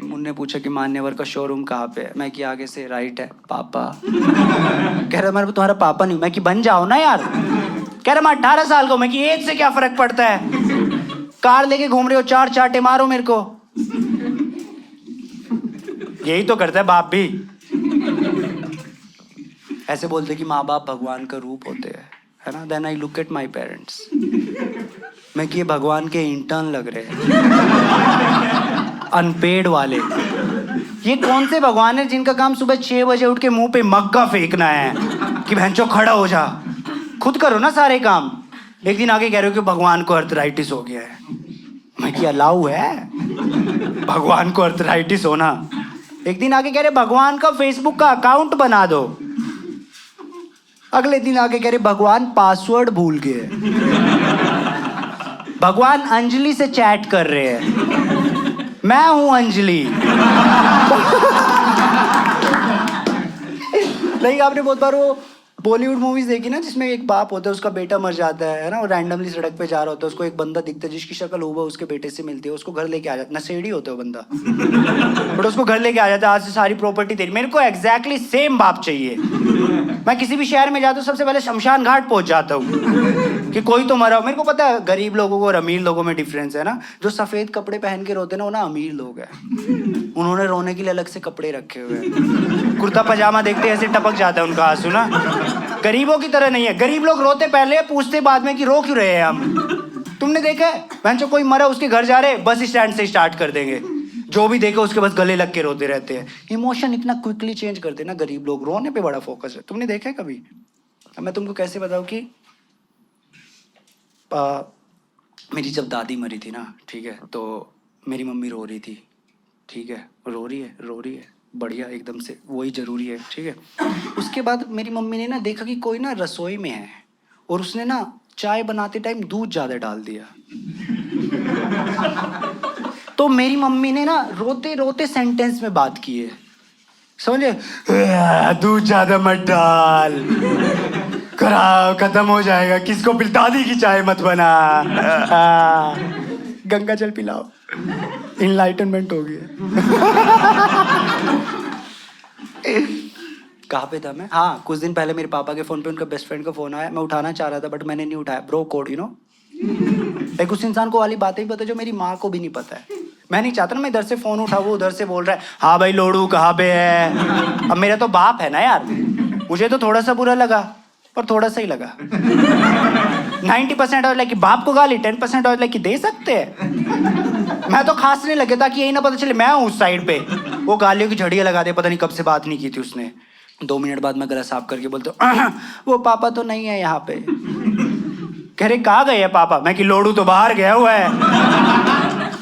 A: उनने पूछा कि मान्यवर का शोरूम कहाँ पे है। मैं कि आगे से राइट है। पापा कह रहा मैं तुम्हारा पापा नहीं हूँ। मैं कि बन जाओ ना यार। कह रहा मैं 18 साल का हूँ। मैं कि एज से क्या फर्क पड़ता है, कार लेके घूम रहे हो, 4 चाटे मारो मेरे को। यही तो करता है बाप भी। ऐसे बोलते कि माँ बाप भगवान का रूप होते हैं, है ना। Then I look at my parents, मैं कि ये भगवान के इंटर्न लग रहे हैं, अनपेड वाले। ये कौन से भगवान है जिनका काम सुबह 6 बजे उठ के मुंह पे मग्गा फेंकना है कि भैंचो खड़ा हो जा। खुद करो ना सारे काम। एक दिन आके कह रहे हो कि भगवान को अर्थराइटिस हो गया है। मैं कि अलाउ है भगवान को अर्थराइटिस होना। एक दिन आके कह रहे भगवान का फेसबुक का अकाउंट बना दो। अगले दिन आके कह रहे भगवान पासवर्ड भूल गए। भगवान अंजलि से चैट कर रहे हैं। मैं हूं अंजलि। नहीं, आपने बहुत बार वो बॉलीवुड मूवीज देखी ना जिसमें एक बाप होता है, उसका बेटा मर जाता है ना, वो रैंडमली सड़क पे जा रहा होता है, उसको एक बंदा दिखता है जिसकी शक्ल हुआ उसके बेटे से मिलती है, उसको घर लेके आ जाता है। नशेड़ी होता है वो बंदा, बट उसको घर लेके आ जाता है, आज से सारी प्रॉपर्टी तेरी। मेरे को एग्जैक्टली सेम बाप चाहिए। मैं किसी भी शहर में जाता हूँ सबसे पहले शमशान घाट पहुंच जाता हूँ कि कोई तो मरा हो। मेरे को पता है गरीब लोगों को और अमीर लोगों में डिफरेंस है ना। जो सफेद कपड़े पहन के रोते ना, वो ना अमीर लोग हैं, उन्होंने रोने के लिए अलग से कपड़े रखे हुए हैं। कुर्ता पजामा देखते ऐसे टपक जाता है उनका आंसू ना। गरीबों की तरह नहीं है। गरीब लोग रोते पहले, पूछते बाद में कि रो क्यों रहे हैं हम। तुमने देखा है बहनचोद कोई मरा उसके घर जा रहे, बस स्टैंड से स्टार्ट कर देंगे, जो भी देखो उसके बस गले लग के रोते रहते हैं। इमोशन इतना क्विकली चेंज करते हैं ना गरीब लोग, रोने पे बड़ा फोकस है। तुमने देखा है कभी? अब मैं तुमको कैसे बताऊं कि मेरी जब दादी मरी थी ना, ठीक है, तो मेरी मम्मी रो रही थी, ठीक है, रो रही है बढ़िया एकदम से, वही जरूरी है, ठीक है। उसके बाद मेरी मम्मी ने ना देखा कि कोई ना रसोई में है और उसने ना चाय बनाते टाइम दूध ज़्यादा डाल दिया। तो मेरी मम्मी ने ना रोते रोते सेंटेंस में बात की है, समझे, दूध ज़्यादा मत डाल, खराब खत्म हो जाएगा, किसको पिल, दादी की चाय मत बना, गंगा जल पिलाओ, इनलाइटनमेंट हो गया। कहाँ पे था मैं? हाँ, कुछ दिन पहले मेरे पापा के फ़ोन पे उनका बेस्ट फ्रेंड का फ़ोन आया। मैं उठाना चाह रहा था बट मैंने नहीं उठाया। Bro code, you know. एक उस इंसान को वाली बातें भी पता जो मेरी माँ को भी नहीं पता है। मैं नहीं चाहता ना मैं इधर से फ़ोन उठा, वो उधर से बोल रहा है हाँ भाई लोडू कहाँ पे है। अब मेरा तो बाप है ना यार, मुझे तो थोड़ा सा बुरा लगा पर थोड़ा सा ही लगा। 90% और लाइक बाप को गाली, 10% और लाइक दे सकते हैं। मैं तो खासने लगे ताकि यही ना पता चले मैं हूँ उस साइड पे। वो गालियों की झड़ियाँ लगा दे, पता नहीं कब से बात नहीं की थी उसने। 2 मिनट बाद मैं गला साफ करके बोलता हूँ वो पापा तो नहीं है यहाँ पे। कह रहे कहाँ गए हैं पापा? मैं कि लोडू तो बाहर गया हुआ है।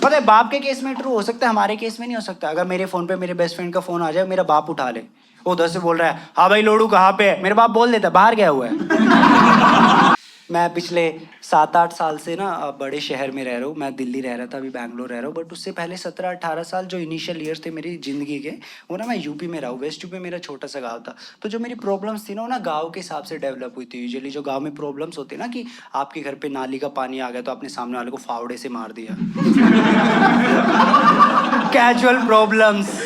A: पता है बाप के केस में ट्रू हो सकता है, हमारे केस में नहीं हो सकता। अगर मेरे फ़ोन पे मेरे बेस्ट फ्रेंड का फ़ोन आ जाए, मेरा बाप उठा ले, वो उधर से बोल रहा है हाँ भाई लोडू कहाँ पे है, मेरे बाप बोल देता बाहर गया हुआ है। मैं पिछले 7-8 साल से ना बड़े शहर में रह रहा हूँ। मैं दिल्ली रह रहा था, अभी बैंगलोर रह रहा हूँ, बट उससे पहले 17-18 साल जो इनिशियल ईयर्स थे मेरी ज़िंदगी के, वो ना मैं यूपी में रहा हूँ। वेस्ट यूपी मेरा छोटा सा गाँव था। तो जो मेरी प्रॉब्लम्स थी ना, वो ना गाँव के हिसाब से डेवलप हुई थी। यूजुअली जो गाँव में प्रॉब्लम्स होती है ना कि आपके घर पे नाली का पानी आ गया तो आपने सामने वाले को फावड़े से मार दिया। Casual problems.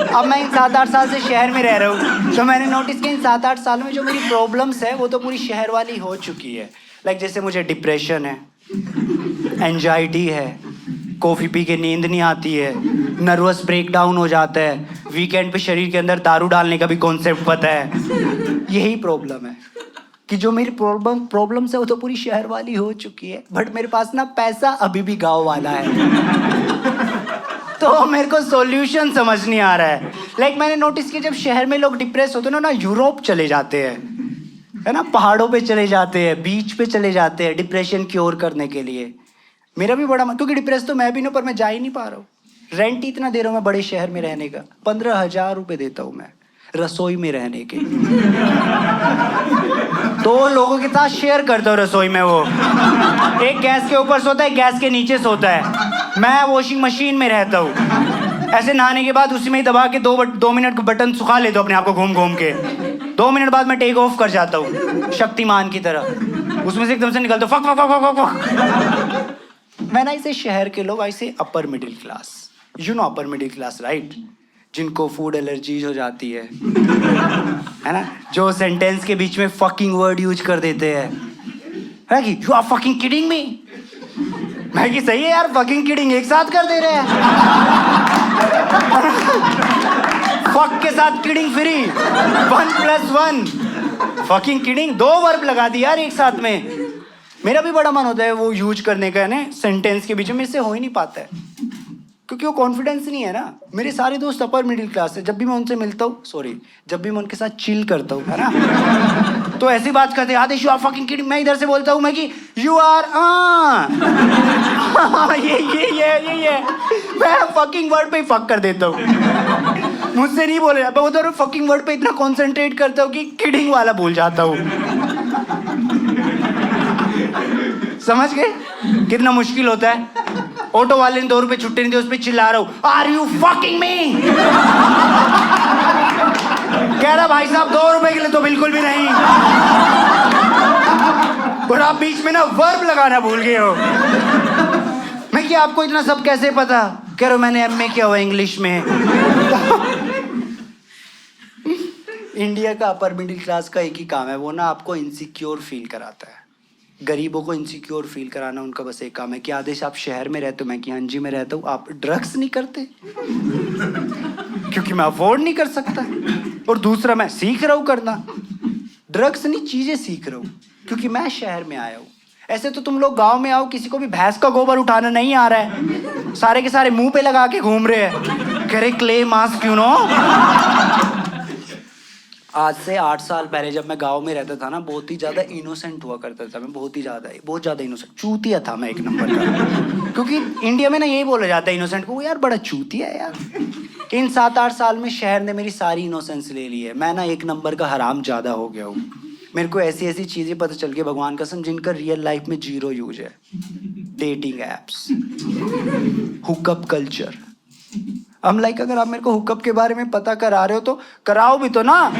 A: अब मैं इन 7-8 साल से शहर में रह रहा हूँ, तो मैंने नोटिस किया इन 7-8 सालों में जो मेरी प्रॉब्लम्स है वो तो पूरी शहर वाली हो चुकी है। लाइक जैसे मुझे डिप्रेशन है, एंजाइटी है, कॉफ़ी पी के नींद नहीं आती है, नर्वस ब्रेकडाउन हो जाता है, वीकेंड पे शरीर के अंदर दारू डालने का भी कॉन्सेप्ट पता है। यही प्रॉब्लम है कि जो मेरी प्रॉब्लम्स है वो तो पूरी शहर वाली हो चुकी है, बट मेरे पास ना पैसा अभी भी गाँव वाला है। तो मेरे को सॉल्यूशन समझ नहीं आ रहा है। लाइक मैंने नोटिस किया जब शहर में लोग डिप्रेस होते हैं ना, यूरोप चले जाते हैं, है ना, पहाड़ों पे चले जाते हैं, बीच पे चले जाते हैं डिप्रेशन क्योर करने के लिए। मेरा भी बड़ा क्योंकि डिप्रेस तो मैं भी नहीं, पर मैं जा ही नहीं पा रहा हूँ। रेंट ही इतना दे रहा हूँ मैं बड़े शहर में रहने का, 15,000 रुपये देता हूँ मैं। रसोई में रहने के। 2 लोगों के साथ शेयर करता हूँ रसोई में। वो एक गैस के ऊपर सोता है, गैस के नीचे सोता है। मैं वॉशिंग मशीन में रहता हूँ। ऐसे नहाने के बाद उसी में ही दबा के 2 मिनट का बटन सुखा लेता हूँ अपने आप को घूम घूम के। 2 मिनट बाद मैं टेक ऑफ कर जाता हूँ शक्तिमान की तरह। उसमें से एकदम से निकलता हूँ, fuck fuck fuck fuck fuck. When I say शहर के लोग, I say upper middle class. You know upper middle class, right? जिनको फूड एलर्जीज हो जाती है ना, जो सेंटेंस के बीच में फकिंग वर्ड यूज कर देते हैं, है कि you are fucking kidding me. मैं कि सही है यार, फकिंग किडिंग एक साथ कर दे रहे हैं। फक के साथ kidding free, 1+1 fucking kidding, 2 verb लगा दिया यार एक साथ में। मेरा भी बड़ा मन होता है वो यूज करने का, है ना, सेंटेंस के बीच में। मेरे से हो ही नहीं पाता है क्योंकि वो कॉन्फिडेंस नहीं है ना। मेरे सारे दोस्त अपर मिडिल क्लास है। जब भी मैं उनसे मिलता हूँ, जब भी मैं उनके साथ चिल करता हूँ, है ना, तो ऐसी बात करते हैं, आदेश यू आर फकिंग किडिंग। मैं इधर से बोलता हूँ मैं कि यू आर ये मैं फकिंग वर्ड पे ही फक कर देता हूँ। मुझसे नहीं बोले जाता, मैं उधर फकिंग वर्ड पे इतना कॉन्सेंट्रेट करता हूँ कि किडिंग वाला भूल जाता हूँ। समझ गए कितना मुश्किल होता है। ऑटो वाले ने 2 रुपए छुट्टे नहीं दिए, उस पर चिल्ला रहा हूँ, आर यू फकिंग मी। कह रहा भाई साहब 2 रुपए के लिए तो बिल्कुल भी नहीं। और आप बीच में ना वर्ब लगाना भूल गए हो। मैं क्या आपको इतना सब कैसे पता? कह रहा मैंने एमए किया हुआ इंग्लिश में। इंडिया का अपर मिडिल क्लास का एक ही काम है, वो ना आपको इनसिक्योर फील कराता है। गरीबों को इनसिक्योर फील कराना उनका बस एक काम है कि आदेश आप शहर में रहते हो, मैं कि हाँ जी मैं रहता हूँ, आप ड्रग्स नहीं करते? क्योंकि मैं अफोर्ड नहीं कर सकता। और दूसरा, मैं सीख रहा हूँ करना, ड्रग्स नहीं चीजें सीख रहा हूँ क्योंकि मैं शहर में आया हूँ। ऐसे तो तुम लोग गांव में आओ, किसी को भी भैंस का गोबर उठाना नहीं आ रहा है, सारे के सारे मुंह पे लगा के घूम रहे हैं, कह रहे क्ले मास्क क्यों नो। आज से 8 साल पहले जब मैं गांव में रहता था ना, बहुत ही ज़्यादा इनोसेंट हुआ करता था मैं, बहुत ज़्यादा इनोसेंट, चूतिया था मैं एक नंबर का। क्योंकि इंडिया में ना यही बोला जाता है इनोसेंट को, वो यार बड़ा चूतिया है यार। इन 7-8 साल में शहर ने मेरी सारी इनोसेंस ले ली है। मैं ना एक नंबर का हराम ज़्यादा हो गया हूँ। मेरे को ऐसी ऐसी चीज़ें पता चल गई भगवान कसम, जिनका रियल लाइफ में 0 यूज है। Dating apps, hookup culture. हम लाइक, अगर आप मेरे को हुकअप के बारे में पता करा रहे हो तो कराओ भी तो ना।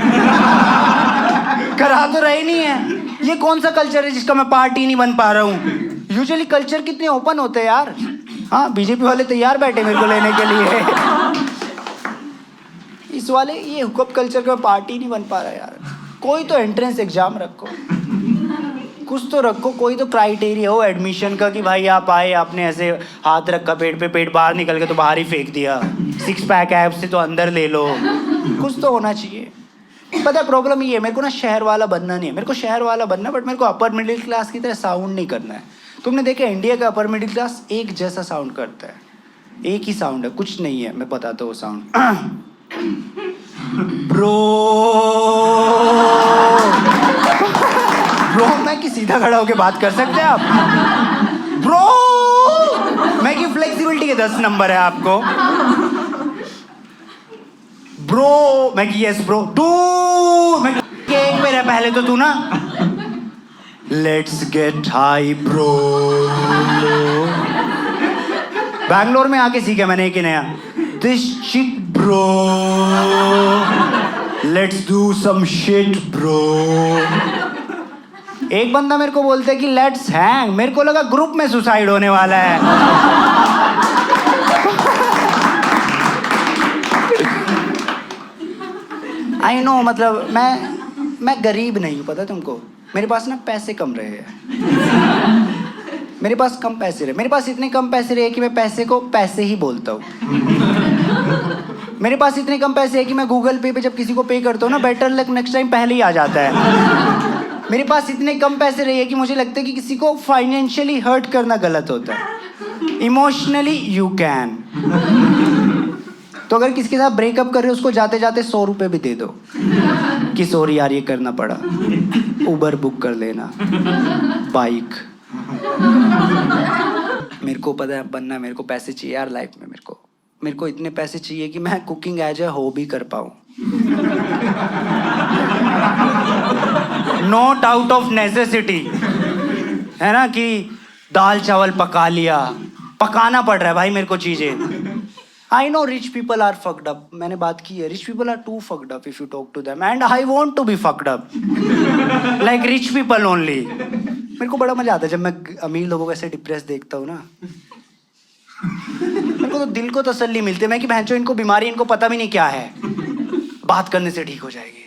A: करा तो रहे नहीं है। ये कौन सा कल्चर है जिसका मैं पार्टी नहीं बन पा रहा हूँ? यूजुअली कल्चर कितने ओपन होते हैं यार। हाँ, बीजेपी वाले तैयार बैठे मेरे को लेने के लिए। इस वाले ये हुकअप कल्चर का पार्टी नहीं बन पा रहा यार। कोई तो एंट्रेंस एग्जाम रखो, कुछ तो रखो, कोई तो क्राइटेरिया हो एडमिशन का कि भाई आप आए, आपने ऐसे हाथ रखा पेट पे, पेट बाहर निकल के तो बाहर ही फेंक दिया, 6 पैक एब्स से तो अंदर ले लो, कुछ तो होना चाहिए। पता है प्रॉब्लम ये है, मेरे को ना शहर वाला बनना नहीं है। मेरे को शहर वाला बनना, बट मेरे को अपर मिडिल क्लास की तरह साउंड नहीं करना है। तुमने देखा इंडिया का अपर मिडिल क्लास एक जैसा साउंड करता है, एक ही साउंड है, कुछ नहीं है। मैं बताता हूँ साउंड। ब्रो ब्रो, मैं कि सीधा खड़ा होके बात कर सकते हैं आप? ब्रो, मैं कि फ्लेक्सिबिलिटी के 10 नंबर है आपको। ब्रो, मैं कि यस ब्रो। तू, मैं कि एक मेरा पहले तो तू ना, let's get high bro. Bangalore में आके सीखा मैंने एक नया, this shit bro, let's do some shit bro. एक बंदा मेरे को बोलता है कि लेट्स हैंग, मेरे को लगा ग्रुप में सुसाइड होने वाला है। आई नो, मतलब मैं गरीब नहीं हूँ, पता है तुमको। मेरे पास ना पैसे कम रहे हैं, मेरे पास कम पैसे रहे, मेरे पास इतने कम पैसे रहे कि मैं पैसे को पैसे ही बोलता हूँ। मेरे पास इतने कम पैसे है कि मैं गूगल पे जब किसी को पे करता हूँ ना, बेटर लक नेक्स्ट टाइम पहले ही आ जाता है। मेरे पास इतने कम पैसे रहे हैं कि मुझे लगता है कि किसी को फाइनेंशियली हर्ट करना गलत होता है। Emotionally you can. तो अगर किसी के साथ ब्रेकअप कर रहे हो, उसको जाते जाते 100 रुपये भी दे दो कि सॉरी यार ये करना पड़ा, उबर बुक कर लेना, बाइक। मेरे को पता है बनना, मेरे को पैसे चाहिए यार लाइफ में। मेरे को इतने पैसे चाहिए कि मैं कुकिंग एज ए हॉबी कर पाऊँ। नॉट आउट ऑफ नेसेसिटी, है ना, कि दाल चावल पका लिया, पकाना पड़ रहा है भाई मेरे को चीजें। I know rich people are fucked up, मैंने बात की है, rich people are too fucked up if you talk to them, and I want to be fucked up like rich people only. मेरे को बड़ा मजा आता है जब मैं अमीर लोगों को ऐसे डिप्रेस देखता हूँ ना, मेरे को तो दिल को तसल्ली मिलती है मैं कि बहनचोद इनको बीमारी, इनको पता भी नहीं क्या है, बात करने से ठीक हो जाएगी।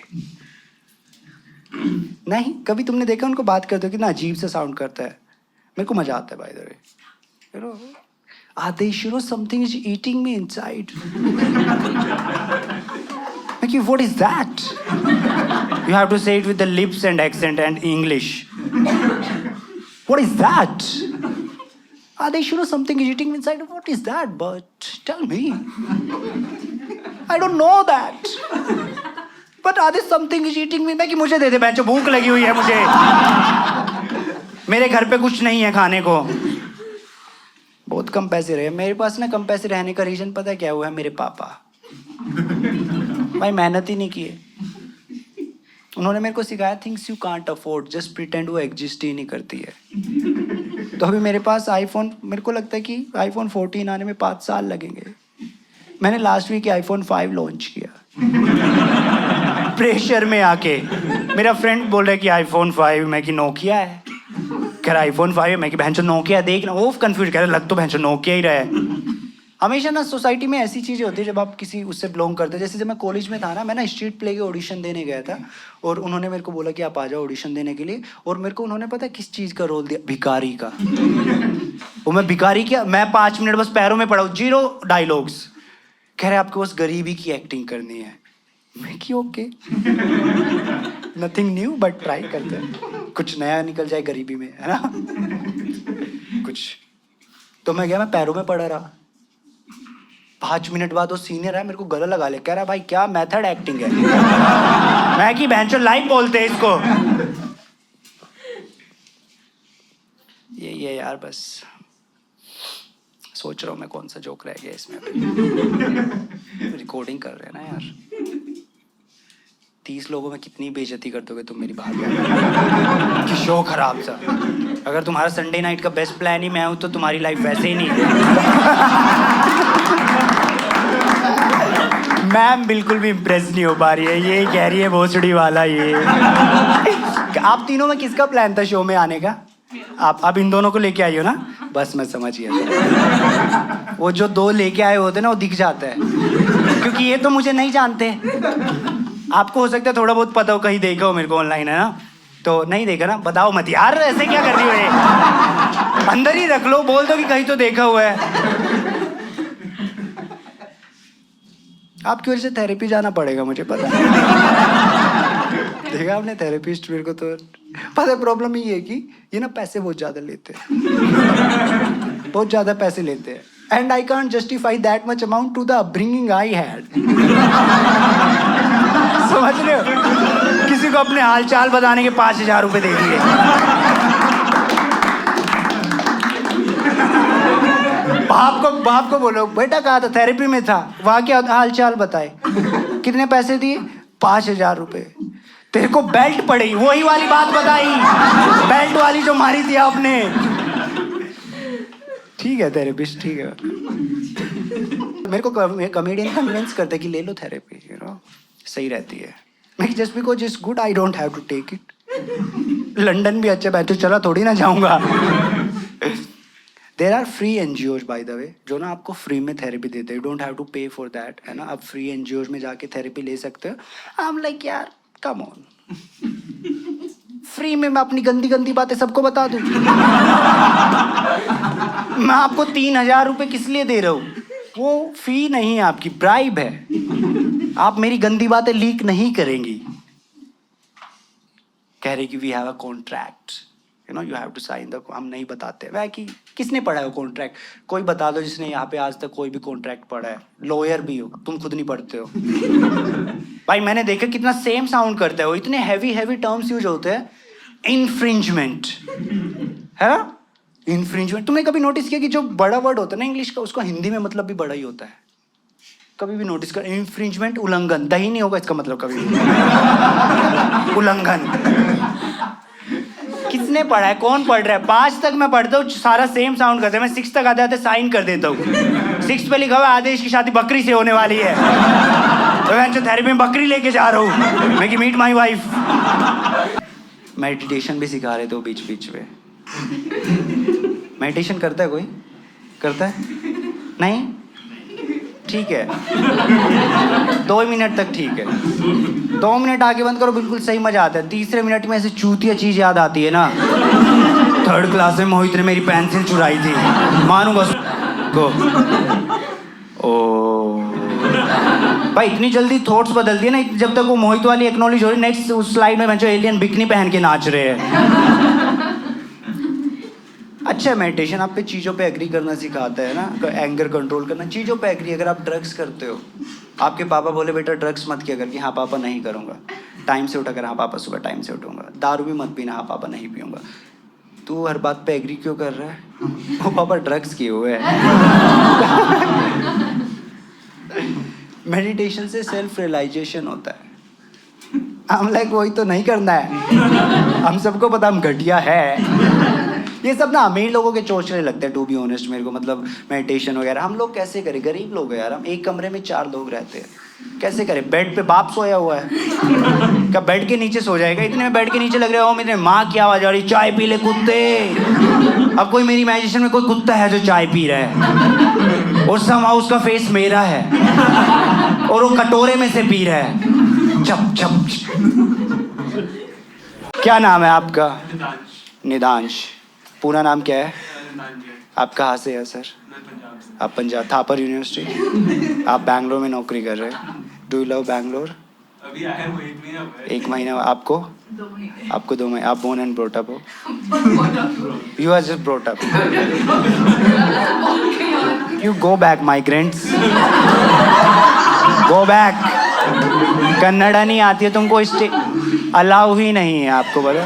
A: नहीं, कभी तुमने देखा उनको बात करते हो कितना अजीब से साउंड करता है, मेरे को मजा आता है by the way, you know Adesh, you know something is eating me inside. Like, what is that? You have to say it with the lips and accent and English. What is that? Adesh, you know something is eating inside. What is that? But tell me. I don't know that. But Adesh, something is eating me. मैं कि मुझे दे दे बहनचोद, भूख लगी हुई है मुझे, मेरे घर पे कुछ नहीं है खाने को। बहुत कम पैसे रहे मेरे पास ना, कम पैसे रहने का रीजन पता है क्या हुआ है? मेरे पापा भाई मेहनत ही नहीं किए, उन्होंने मेरे को सिखाया things you can't afford just pretend, वो एग्जिस्ट ही नहीं करती है। तो अभी मेरे पास आईफोन, मेरे को लगता है कि आईफोन 14 आने में 5 साल लगेंगे। मैंने लास्ट वीक आईफोन 5 लॉन्च किया प्रेशर में आके। मेरा फ्रेंड बोल रहा है कि आईफोन 5, मैं कि नोकिया है, कह रहा आईफोन 5 है, मैं कि बहनचोद नोकिया देख ना, वो कंफ्यूज, कह रहा लग तो बहनचोद नोकिया ही रहा है। हमेशा ना सोसाइटी में ऐसी चीज़ें होती है जब आप किसी उससे बिलोंग करते हैं। जैसे जब मैं कॉलेज में था ना, मैं ना स्ट्रीट प्ले के ऑडिशन देने गया था और उन्होंने मेरे को बोला कि आप आ जाओ ऑडिशन देने के लिए, और मेरे को उन्होंने पता है किस चीज़ का रोल दिया? भिखारी का। वो मैं भिखारी क्या, मैं 5 मिनट बस पैरों में पड़ा हूँ, 0 डायलॉग्स। कह रहे आपको बस गरीबी की एक्टिंग करनी है। मैं कि okay, nothing new but try करते हैं, कुछ नया निकल जाए गरीबी में, है ना कुछ। तो मैं गया, मैं पैरों में पड़ा रहा। 5 मिनट बाद वो सीनियर है, मेरे को गला लगा ले, कह रहा भाई क्या मेथड एक्टिंग है। मैं कि बहनचोद लाइव बोलते हैं इसको। ये यार, बस सोच रहा हूँ मैं कौन सा जोक रह गया इसमें। रिकॉर्डिंग कर रहे हैं ना यार, 30 लोगों में कितनी बेइज्जती कर दोगे तुम मेरी बात कि शो खराब सा। अगर तुम्हारा संडे नाइट का बेस्ट प्लान ही मैं हूं तो तुम्हारी लाइफ वैसे ही नहीं है। मैम बिल्कुल भी इम्प्रेस नहीं हो पा रही है, ये कह रही है भोसड़ी वाला ये। आप तीनों में किसका प्लान था शो में आने का? आप इन दोनों को लेके आई हो ना? बस मैं समझ गया। वो जो 2 लेके आए होते ना, वो दिख जाता है, क्योंकि ये तो मुझे नहीं जानते। आपको हो सकता है थोड़ा बहुत पता हो, कहीं देखा हो मेरे को ऑनलाइन, है ना? तो नहीं देखा ना, बताओ मत यार, ऐसे क्या कर रही हो? ये अंदर ही रख लो, बोल दो कि कहीं तो देखा हुआ है। आपकी वजह से थेरेपी जाना पड़ेगा, मुझे पता है। देखा आपने थेरेपिस्ट, मेरे को तो पता है। प्रॉब्लम ये है कि ये ना पैसे बहुत ज़्यादा लेते हैं, बहुत ज़्यादा पैसे लेते हैं, and I can't justify that much amount to the upbringing I had. समझ रहे हो? किसी को अपने हाल चाल बताने के 5,000 रुपए दे दिए। बाप को बोलो बेटा कहा था, थेरेपी में था, वहां क्या हाल चाल बताए। कितने पैसे दिए? 5,000 रुपए। तेरे को बेल्ट पड़ी, वही वाली बात बताई, बेल्ट वाली जो मारी थी आपने। ठीक है थेरेपिस्ट, ठीक है। मेरे को कॉमेडियन कन्विंस करते कि ले लो थेरेपी, यू नो सही रहती है। मैं just because it's good I don't have to take it. London भी अच्छा बैठे, चला थोड़ी ना जाऊंगा। There are free NGOs by the way, जो ना आपको फ्री में थेरेपी देते हैं, you don't have to pay for that, है ना? आप फ्री NGOs में जाके थेरेपी ले सकते हो। आई एम लाइक यार कम ऑन, फ्री में मैं अपनी गंदी गंदी बातें सबको बता दूं। मैं आपको 3,000 रुपए किस लिए दे रहा हूँ? वो फी नहीं है आपकी, ब्राइब है। आप मेरी गंदी बातें लीक नहीं करेंगी। कह रहे कि we have a contract, you know you have to sign the. हम नहीं बताते। वह कि किसने पढ़ा है वो कॉन्ट्रैक्ट? कोई बता दो जिसने यहाँ पे आज तक कोई भी कॉन्ट्रैक्ट पढ़ा है। लॉयर भी हो तुम, खुद नहीं पढ़ते हो। भाई मैंने देखा कितना सेम साउंड करता है वो, इतने हैवी टर्म्स यूज होते हैं। इन्फ्रिंजमेंट, है ना? इन्फ्रिंजमेंट। तुमने कभी नोटिस किया कि जो बड़ा वर्ड होता है ना इंग्लिश का, उसका हिंदी में मतलब भी बड़ा ही होता है। कभी भी नोटिस कर, इन्फ्रिंजमेंट, उल्लंघन, दही नहीं होगा इसका मतलब कभी भी उल्लंघन। किसने पढ़ा है, कौन पढ़ रहा है? 5 तक मैं पढ़ता हूँ, सारा सेम साउंड करते हैं, मैं 6 तक आते आते साइन कर देता हूँ। 6 पे लिखा हुआ है आदेश की शादी बकरी से होने वाली है, तो मैं जो थेरेपी में बकरी लेके जा रहा हूँ, मैं कि मीट माई वाइफ। मेडिटेशन भी सिखा रहे थे वो बीच बीच में। मेडिटेशन करता है कोई? करता है? नहीं? ठीक है, 2 मिनट तक ठीक है, 2 मिनट आगे बंद करो, बिल्कुल सही मजा आता है। तीसरे मिनट में ऐसे चूतिया चीज याद आती है ना, 3rd क्लास में मोहित ने मेरी पेंसिल चुराई थी, मानूंगा को। ओ भाई, इतनी जल्दी थॉट्स बदल दिए ना, जब तक वो मोहित वाली एक्नॉलेज हो रही, नेक्स्ट उस स्लाइड में जो एलियन बिकनी पहन के नाच रहे हैं। अच्छा, मेडिटेशन आप पे चीज़ों पे एग्री करना सिखाता है ना, एंगर कंट्रोल करना, चीज़ों पे एग्री। अगर आप ड्रग्स करते हो, आपके पापा बोले बेटा ड्रग्स मत किया कर, कि हाँ पापा नहीं करूँगा। टाइम से उठा कर, हाँ पापा सुबह टाइम से उठूँगा। दारू भी मत पीना, हाँ पापा नहीं पीऊँगा। तू हर बात पे एग्री क्यों कर रहा है? वो पापा ड्रग्स किए हुए हैं। मेडिटेशन से सेल्फ रियलाइजेशन होता है। हम लाइक वही तो नहीं करना है, हम सबको पता हम घटिया है। ये सब ना अमीर लोगों के चोचले लगते हैं, टू बी ऑनेस्ट मेरे को। मतलब मेडिटेशन वगैरह हम लोग कैसे करें? गरीब लोग हैं यार हम, एक कमरे में 4 लोग रहते हैं, कैसे करें? बेड पे बाप सोया हुआ है, क्या बेड के नीचे सो जाएगा? इतने में बेड के नीचे लग रहे हो, मेरे माँ की आवाज आ रही, चाय पी ले कुत्ते। अब कोई मेरी इमेजिनेशन में कोई कुत्ता है जो चाय पी रहा है, और समहाउ उसका फेस मेरा है, और वो कटोरे में से पी रहा है, चप चप। क्या नाम है आपका? निदांश। पूरा नाम क्या है? आप कहाँ से है सर? आप पंजाब, थापर यूनिवर्सिटी। आप बैंगलोर में नौकरी कर रहे हैं। Do you love Bangalore?
C: अभी आया हूँ 1 महीना हुआ है।
A: 1 महीना। आपको?
B: 2 महीने।
A: आपको 2 महीने। आप बोर्न एंड ब्रॉट अप हो? You are just brought up. You go back migrants, go back. Kannada नहीं आती है तुमको, अलाउ ही नहीं है आपको, बोलो।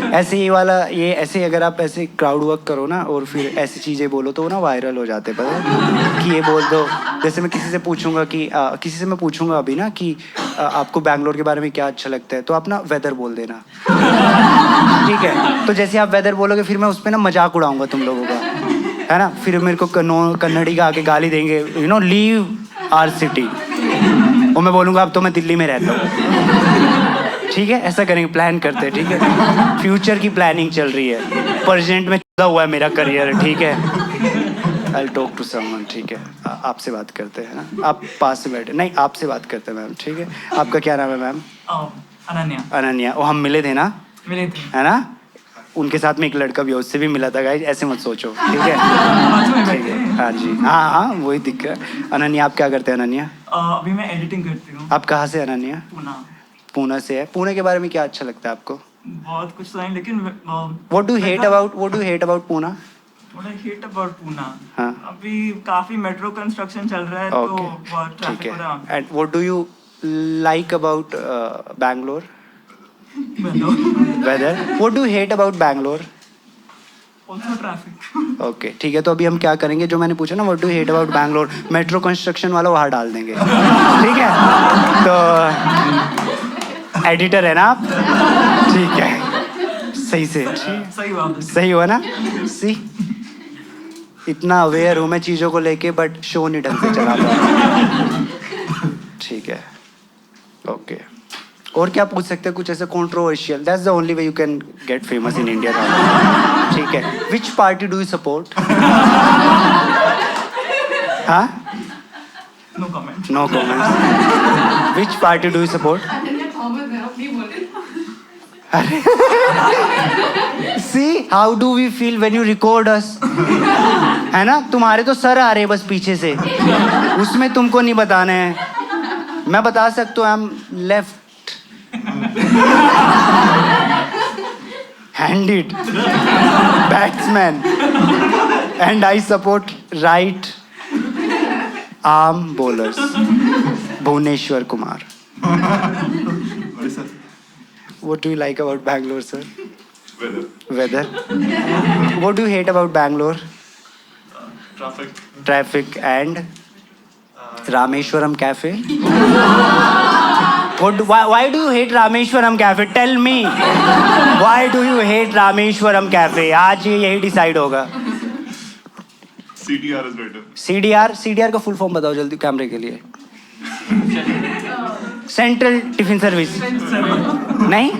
A: ऐसे ही वाला ये ऐसे, अगर आप ऐसे क्राउड वर्क करो ना और फिर ऐसी चीज़ें बोलो तो ना वायरल हो जाते, पता है? कि ये बोल दो, जैसे मैं किसी से पूछूंगा कि किसी से मैं पूछूंगा अभी ना कि आपको बैंगलोर के बारे में क्या अच्छा लगता है, तो आप ना वेदर बोल देना, ठीक है? तो जैसे आप वेदर बोलोगे, फिर मैं उस पर ना मजाक उड़ाऊंगा तुम लोगों का, है ना? फिर मेरे को कन्नड़ी का आके गाली देंगे, you know, leave our city, और मैं बोलूँगा अब तो मैं दिल्ली में रहता हूँ। ठीक है, ऐसा करेंगे, प्लान करते हैं, ठीक है? फ्यूचर की प्लानिंग चल रही है, प्रेजेंट में चला हुआ है मेरा करियर, ठीक है? आई टॉक टू समवन, ठीक है? आपसे बात करते हैं ना, आप पास से बैठे, नहीं आपसे बात करते हैं मैम, ठीक है? आपका क्या नाम है मैम?
B: अनन्या।
A: अनन्या। वो हम मिले थे ना,
B: मिले थे।
A: है ना? उनके साथ में एक लड़का भी है, उससे भी मिला था गाइस, ऐसे मत सोचो, ठीक है? ठीक है, हाँ जी, हाँ हाँ वही दिख रहा है। अनन्या, आप क्या करते हैं अनन्या?
B: अभी मैं एडिटिंग करती हूँ।
A: आप कहाँ से अनन्या?
B: पूना।
A: पूना से है। पुणे के बारे में क्या अच्छा लगता है आपको?
B: बहुत कुछ तो है, लेकिन
A: What do you hate about Pune?
B: What I hate about Pune?
A: हाँ।
B: अभी काफी मेट्रो कंस्ट्रक्शन चल रहा है, तो बहुत
A: ठीक
B: ट्रैफिक हो रहा
A: है। And what do you like about Bangalore? Weather. What do you hate about Bangalore?
B: Also traffic.
A: Okay, ठीक है। तो अभी हम क्या करेंगे, जो मैंने पूछा ना what do hate about Bangalore, metro construction वाला वहाँ डाल देंगे, ठीक है? तो एडिटर है ना आप? ठीक है, सही से,
B: सही बात है।
A: सही हुआ ना? सी, इतना अवेयर हूँ मैं चीज़ों को लेके, बट शो नहीं ढंग से चला पाया। ठीक है, ओके। और क्या पूछ सकते हैं, कुछ ऐसे controversial? That's the only way you can get famous in India. ठीक है, which party do you support? हाँ,
B: no comment.
A: No comments. Which party do you support? See how do we feel when you record us, है ना? तुम्हारे तो sir आ रहे हैं बस पीछे से, उसमें तुमको नहीं बताना है। मैं बता सकता हूँ, I am left handed batsman and I support right arm bowlers. Bhuvneshwar Kumar. What do you like about Bangalore, sir? Weather. What do you hate about Bangalore?
C: Traffic.
A: Traffic and Rameshwaram Cafe. Why do you hate Rameshwaram Cafe? Tell me. Why do you hate Rameshwaram Cafe? आज यही decide होगा.
C: CDR is better.
A: CDR का full form बताओ जल्दी कैमरे के लिए. Central tiffin service. नहीं.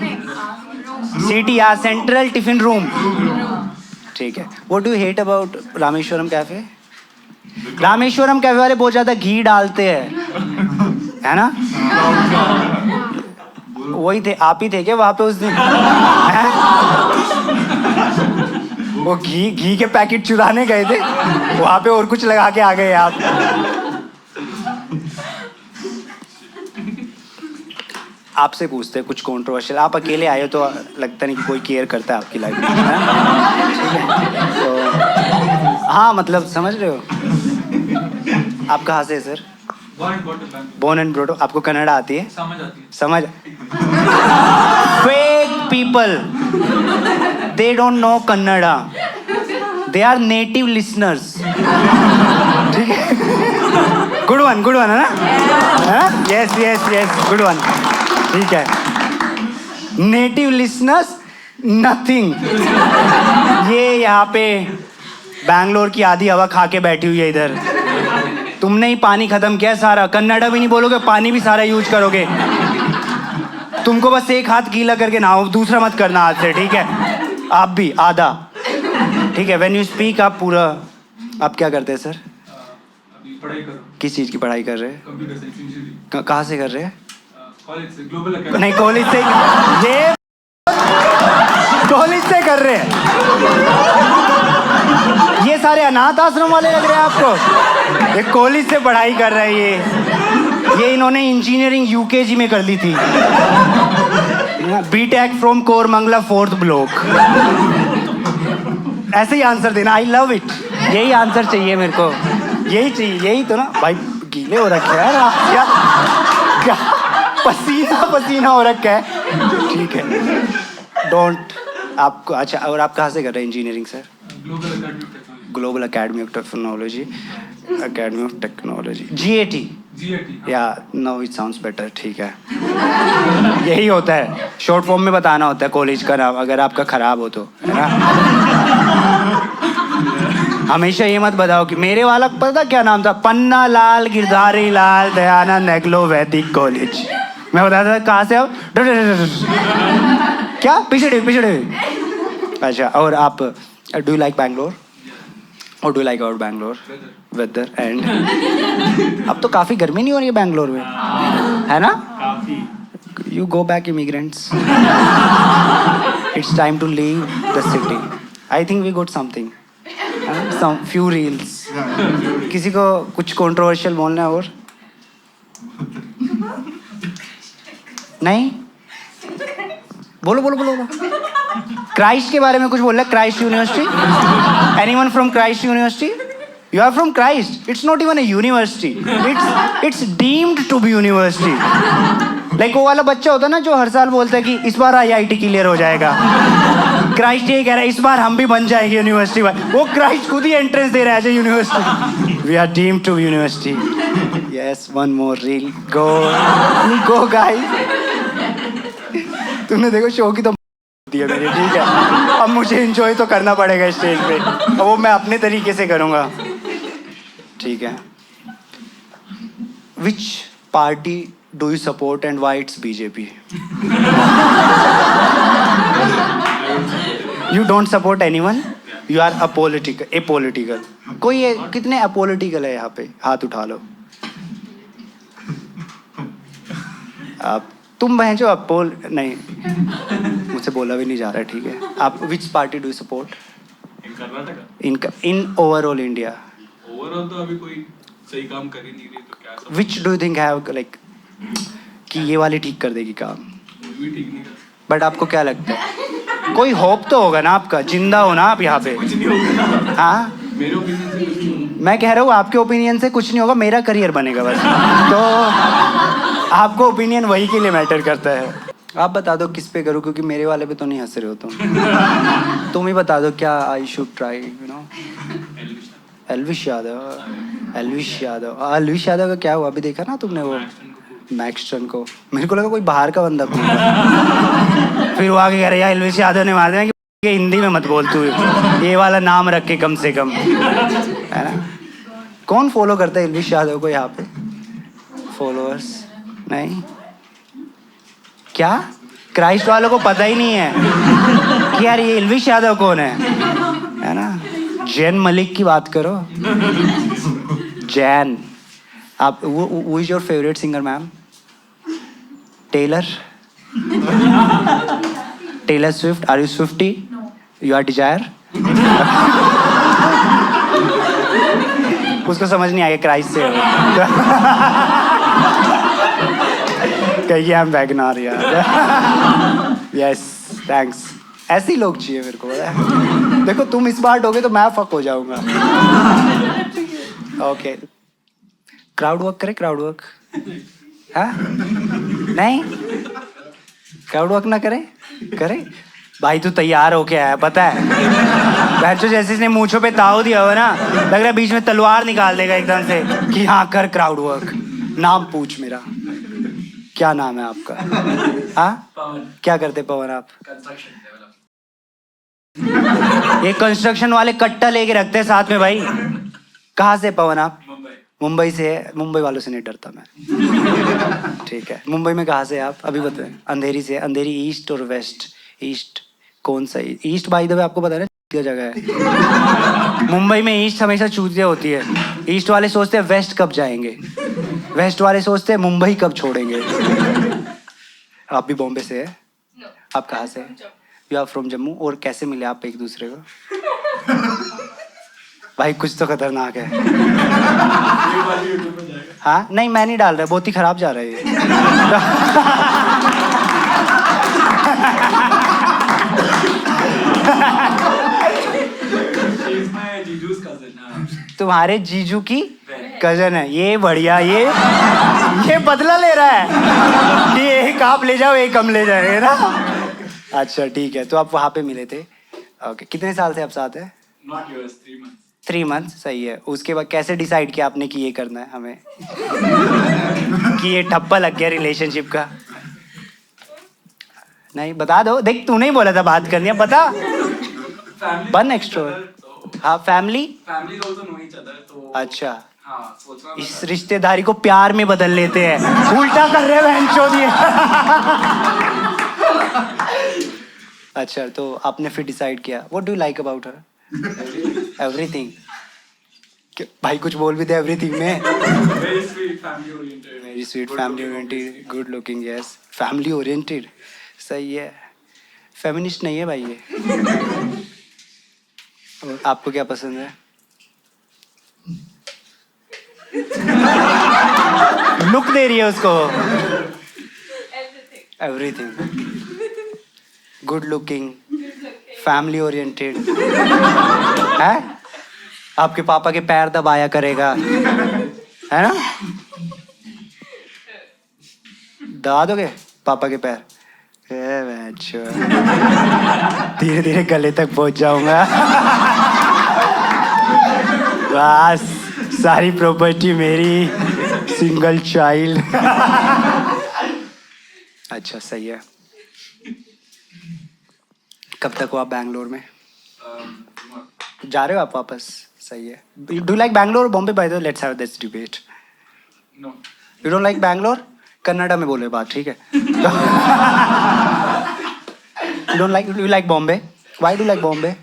A: CTR central tiffin room. ठीक है. What do you hate about Rameswaram cafe? Rameswaram cafe वाले बहुत ज्यादा घी डालते हैं, है ना? वही थे, आप ही थे क्या वहां पे उस दिन? हैं? वो घी के पैकेट चुराने गए थे वहां पे और कुछ लगा के आ गए आप. आपसे पूछते हैं कुछ कंट्रोवर्शियल. आप अकेले आए हो तो लगता नहीं कि कोई केयर करता है आपकी लाइफ में, है? तो हाँ, मतलब समझ रहे हो. आप कहाँ से है सर? Born and brought. आपको कन्नड़ा आती है? समझ. Fake people, they don't know Kannada, they are native listeners. ठीक है. गुड वन है ना? Yes, good one. ठीक है. Native listeners nothing. ये यहाँ पे बैंगलोर की आधी हवा खा के बैठी हुई है इधर. तुमने ही पानी खत्म किया सारा. कन्नड़ा भी नहीं बोलोगे, पानी भी सारा यूज करोगे. तुमको बस एक हाथ गीला करके नहाओ, दूसरा मत करना हाथ से, ठीक है? आप भी आधा, ठीक है? व्हेन यू स्पीक आप पूरा. आप क्या करते हैं सर?
C: पढ़ाई करो.
A: किस चीज़ की पढ़ाई कर रहे हैं?
C: Computer science engineering.
A: कहाँ से कर रहे हैं?
C: कॉलेज से, ग्लोबल एकेडमी.
A: नहीं, कॉलेज से. ये कॉलेज से कर रहे हैं. ये सारे अनाथ आश्रम वाले लग रहे हैं आपको. ये कॉलेज से पढ़ाई कर रहे हैं. ये इन्होंने इंजीनियरिंग UKG में कर ली थी. BTech from Koramangala 4th block. ऐसे ही आंसर देना. I love it. यही आंसर चाहिए मेरे को. यही चाहिए. यही तो ना भाई. गीले हो रखे हैं यार. क्या पसीना हो रखा है. ठीक है. डोंट. आपको अच्छा. और आप कहाँ से कर रहे हैं engineering sir? Global academy of technology. GAT. या नो, इट साउंड्स बेटर. ठीक है. यही होता है, शॉर्ट फॉर्म में बताना होता है कॉलेज का नाम अगर आपका खराब हो तो, है ना? हमेशा ये मत बताओ कि मेरे वाला पता क्या नाम था, पन्ना लाल गिरधारी लाल दयानंद एग्लो वैदिक कॉलेज. मैं बताता था कहाँ से आप. क्या पिछड़े. अच्छा. और आप डू यू लाइक बैंगलोर? और do you like our Bangalore weather? And अब तो काफ़ी गर्मी नहीं हो रही है बैंगलोर में, है ना? You go back immigrants. It's time to leave the city. I think we got something, some few reels. किसी को कुछ कंट्रोवर्शियल बोलना है? और नहीं बोलो. क्राइस्ट के बारे में कुछ बोल रहा है? Christ university. Anyone from Christ university? You are from Christ. It's not even a university. It's deemed to be university. Like वो वाला बच्चा होता है ना जो हर साल बोलता है कि इस बार IIT क्लियर हो जाएगा. क्राइस्ट ये कह रहा है इस बार हम भी बन जाएंगे यूनिवर्सिटी. वो क्राइस्ट खुद ही एंट्रेंस दे रहा है university. We are deemed to be university. Yes, one more reel. Go guys. तुमने देखो शो की तो दिया मेरी. ठीक है. अब मुझे एंजॉय तो करना पड़ेगा स्टेज पे. अब वो मैं अपने तरीके से करूँगा. ठीक है. Which party do you support and why it's BJP? You don't support anyone? You are apolitical. कोई कितने apolitical है यहाँ पे? हाथ उठा लो. आप तुम बहन जो अपोल नहीं, मुझसे बोला भी नहीं जा रहा है. ठीक है. आप which party do you support?
C: In Karnataka.
A: In overall India.
C: Overall तो अभी कोई सही काम कर ही नहीं रही, तो क्या सब
A: Which do you think have like कि ये वाली ठीक कर देगी काम?
C: कोई भी ठीक नहीं कर.
A: बट आपको क्या लगता है? कोई होप तो होगा ना आपका. जिंदा हो ना आप यहाँ पे.
C: कुछ नहीं होगा.
A: हाँ,
C: मेरे ओपिनियन से कुछ नहीं होगा.
A: मैं कह रहा हूँ आपके ओपिनियन से कुछ नहीं होगा. मेरा करियर बनेगा बस. तो आपको ओपिनियन वही के लिए मैटर करता है. आप बता दो किस पे करूँ, क्योंकि मेरे वाले पे तो नहीं हंस रहे हो तुम ही बता दो क्या I should try. Elvish Yadav. Elvish Yadav, Elvish Yadav का क्या हुआ अभी देखा ना तुमने वो मैक्स टन को? मेरे को लगा कोई बाहर का बंदा था। फिर वो आगे कह रहा है एल्विश यादव ने मार दिया कि हिंदी में मत बोल तू, ये वाला नाम रख के कम से कम, है ना? कौन फॉलो करता है एल्विश यादव को यहाँ पे? फॉलोअर्स नहीं क्या? क्राइस्ट वालों को पता ही नहीं है कि यार ये एल्विश यादव कौन है ना? जैन मलिक की बात करो। जैन, आप वो is your favourite singer ma'am? Taylor? Taylor Swift? Are you Swiftie? You are desire? उसको समझ नहीं आया क्राइस्ट से कहिए आई एम वैगनर यार। यस थैंक्स, ऐसे ही लोग चाहिए मेरे को। देखो तुम स्मार्ट हो गए तो मैं फक हो जाऊंगा। ओके, क्राउड वर्क करे? क्राउड वर्क हाँ? नहीं क्राउड वर्क ना करे? करे भाई, तू तैयार हो क्या है पता है? बच्चों जैसे इसने मूंछों पे ताव दिया हो ना, लग रहा है बीच में तलवार निकाल देगा एकदम से कि हाँ कर क्राउड वर्क। नाम पूछ मेरा, क्या नाम है आपका? हाँ
C: पवन।
A: क्या करते पवन आप?
C: Construction develop.
A: ये कंस्ट्रक्शन वाले कट्टा लेके रखते हैं साथ में भाई। कहाँ से पवन आप?
C: मुंबई।
A: मुंबई से है? मुंबई वालों से नहीं डरता मैं। ठीक है, मुंबई में कहाँ से आप अभी बताएं? अंधेरी से। अंधेरी ईस्ट और वेस्ट? ईस्ट कौन सा? ईस्ट बाय द वे आपको पता है ना क्या जगह है? मुंबई में ईस्ट हमेशा चूतिया होती है। ईस्ट वाले सोचते हैं वेस्ट कब जाएंगे, वेस्ट वाले सोचते हैं मुंबई कब छोड़ेंगे। आप भी बॉम्बे से है?
D: No.
A: आप कहाँ से? You are from Jammu. और कैसे मिले आप एक दूसरे को? भाई कुछ तो खतरनाक है। हाँ नहीं मैं नहीं डाल रहा, बहुत ही खराब जा रहा है ये। तुम्हारे जीजू की कजन है? ये बढ़िया, ये बदला ले रहा है कि एक आप ले जाओ एक हम ले जाए ना। अच्छा ठीक है, तो आप वहाँ पे मिले थे। ओके, कितने साल से आप साथ हैं?
C: Not yours, 3 months.
A: 3 मंथ, सही है। उसके बाद कैसे डिसाइड किया आपने कि ये करना है हमें? कि ये ठप्पा लग गया रिलेशनशिप का? नहीं बता दो, देख तू नहीं बोला था बात करनी है, बता।
C: Family
A: one extrovert. हाँ family.
C: Families also know each other, तो
A: अच्छा,
C: हाँ सोचना
A: इस रिश्तेदारी को प्यार में बदल लेते हैं। उल्टा कर रहे हैं ये। अच्छा, तो आपने फिर डिसाइड किया। What do you like about her? Everything. भाई कुछ बोल भी दे एवरीथिंग में।
C: very sweet, family oriented.
A: Very sweet,
C: Good
A: family
C: looking,
A: oriented, good looking. Yes, family oriented, सही है। फेमिनिस्ट नहीं है भाई ये। और आपको क्या पसंद है? लुक दे रही है उसको।
D: Everything.
A: Everything, good looking, family oriented है। आपके पापा के पैर दबाया करेगा, है ना? दबा दोगे पापा के पैर? धीरे धीरे गले तक पहुंच जाऊंगा। बस सारी प्रॉपर्टी मेरी, सिंगल चाइल्ड। अच्छा सही है। कब तक हो आप बैंगलोर में? जा रहे हो आप वापस? सही है। Do like Bangalore Bombay? Bye the way let's have this debate.
C: No.
A: You don't like Bangalore? Kannada में बोले बात, ठीक है? Don't like, you like Bombay? Why do like Bombay?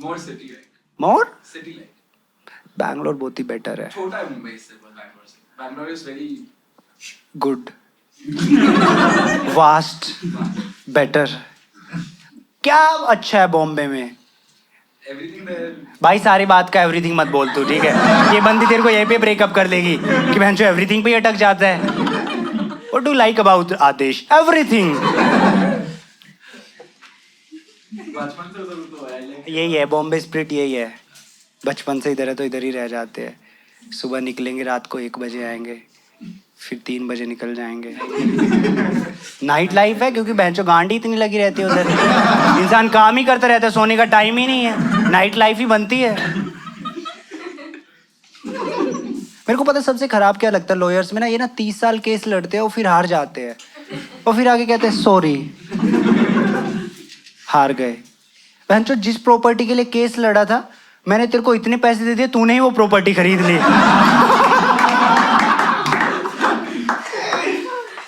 C: More city like.
A: More?
C: City like.
A: Bangalore बहुत ही बेटर है।
C: छोटा है मुंबई से, बैंगलोर से। Bangalore is very
A: good, vast, better. क्या अच्छा है बॉम्बे में?
C: everything there.
A: भाई सारी बात का एवरीथिंग मत बोल तू, ठीक है? ये बंदी तेरे को यहीं पे ब्रेकअप कर लेगी कि बहन जो एवरीथिंग पे ही अटक जाता है। What do like about Adesh? Everything.
C: बचपन से उधर तो है like.
A: यही है बॉम्बे स्पिरिट, यही है। बचपन से इधर है तो इधर ही रह जाते हैं। सुबह निकलेंगे, रात को 1 बजे आएंगे, फिर 3 बजे निकल जाएंगे। नाइट लाइफ है क्योंकि बेंचो गांडी इतनी लगी रहती है उधर। इंसान काम ही करता रहता है, सोने का टाइम ही नहीं है। नाइट लाइफ ही बनती है। मेरे को पता है सबसे खराब क्या लगता है लॉयर्स में ना, ये ना 30 साल केस लड़ते हैं और फिर हार जाते हैं और फिर आगे कहते हैं सॉरी, हार गए। बहनचोद, जिस प्रॉपर्टी के लिए केस लड़ा था मैंने तेरे को इतने पैसे दे दिए, तूने ही वो प्रॉपर्टी खरीद ली।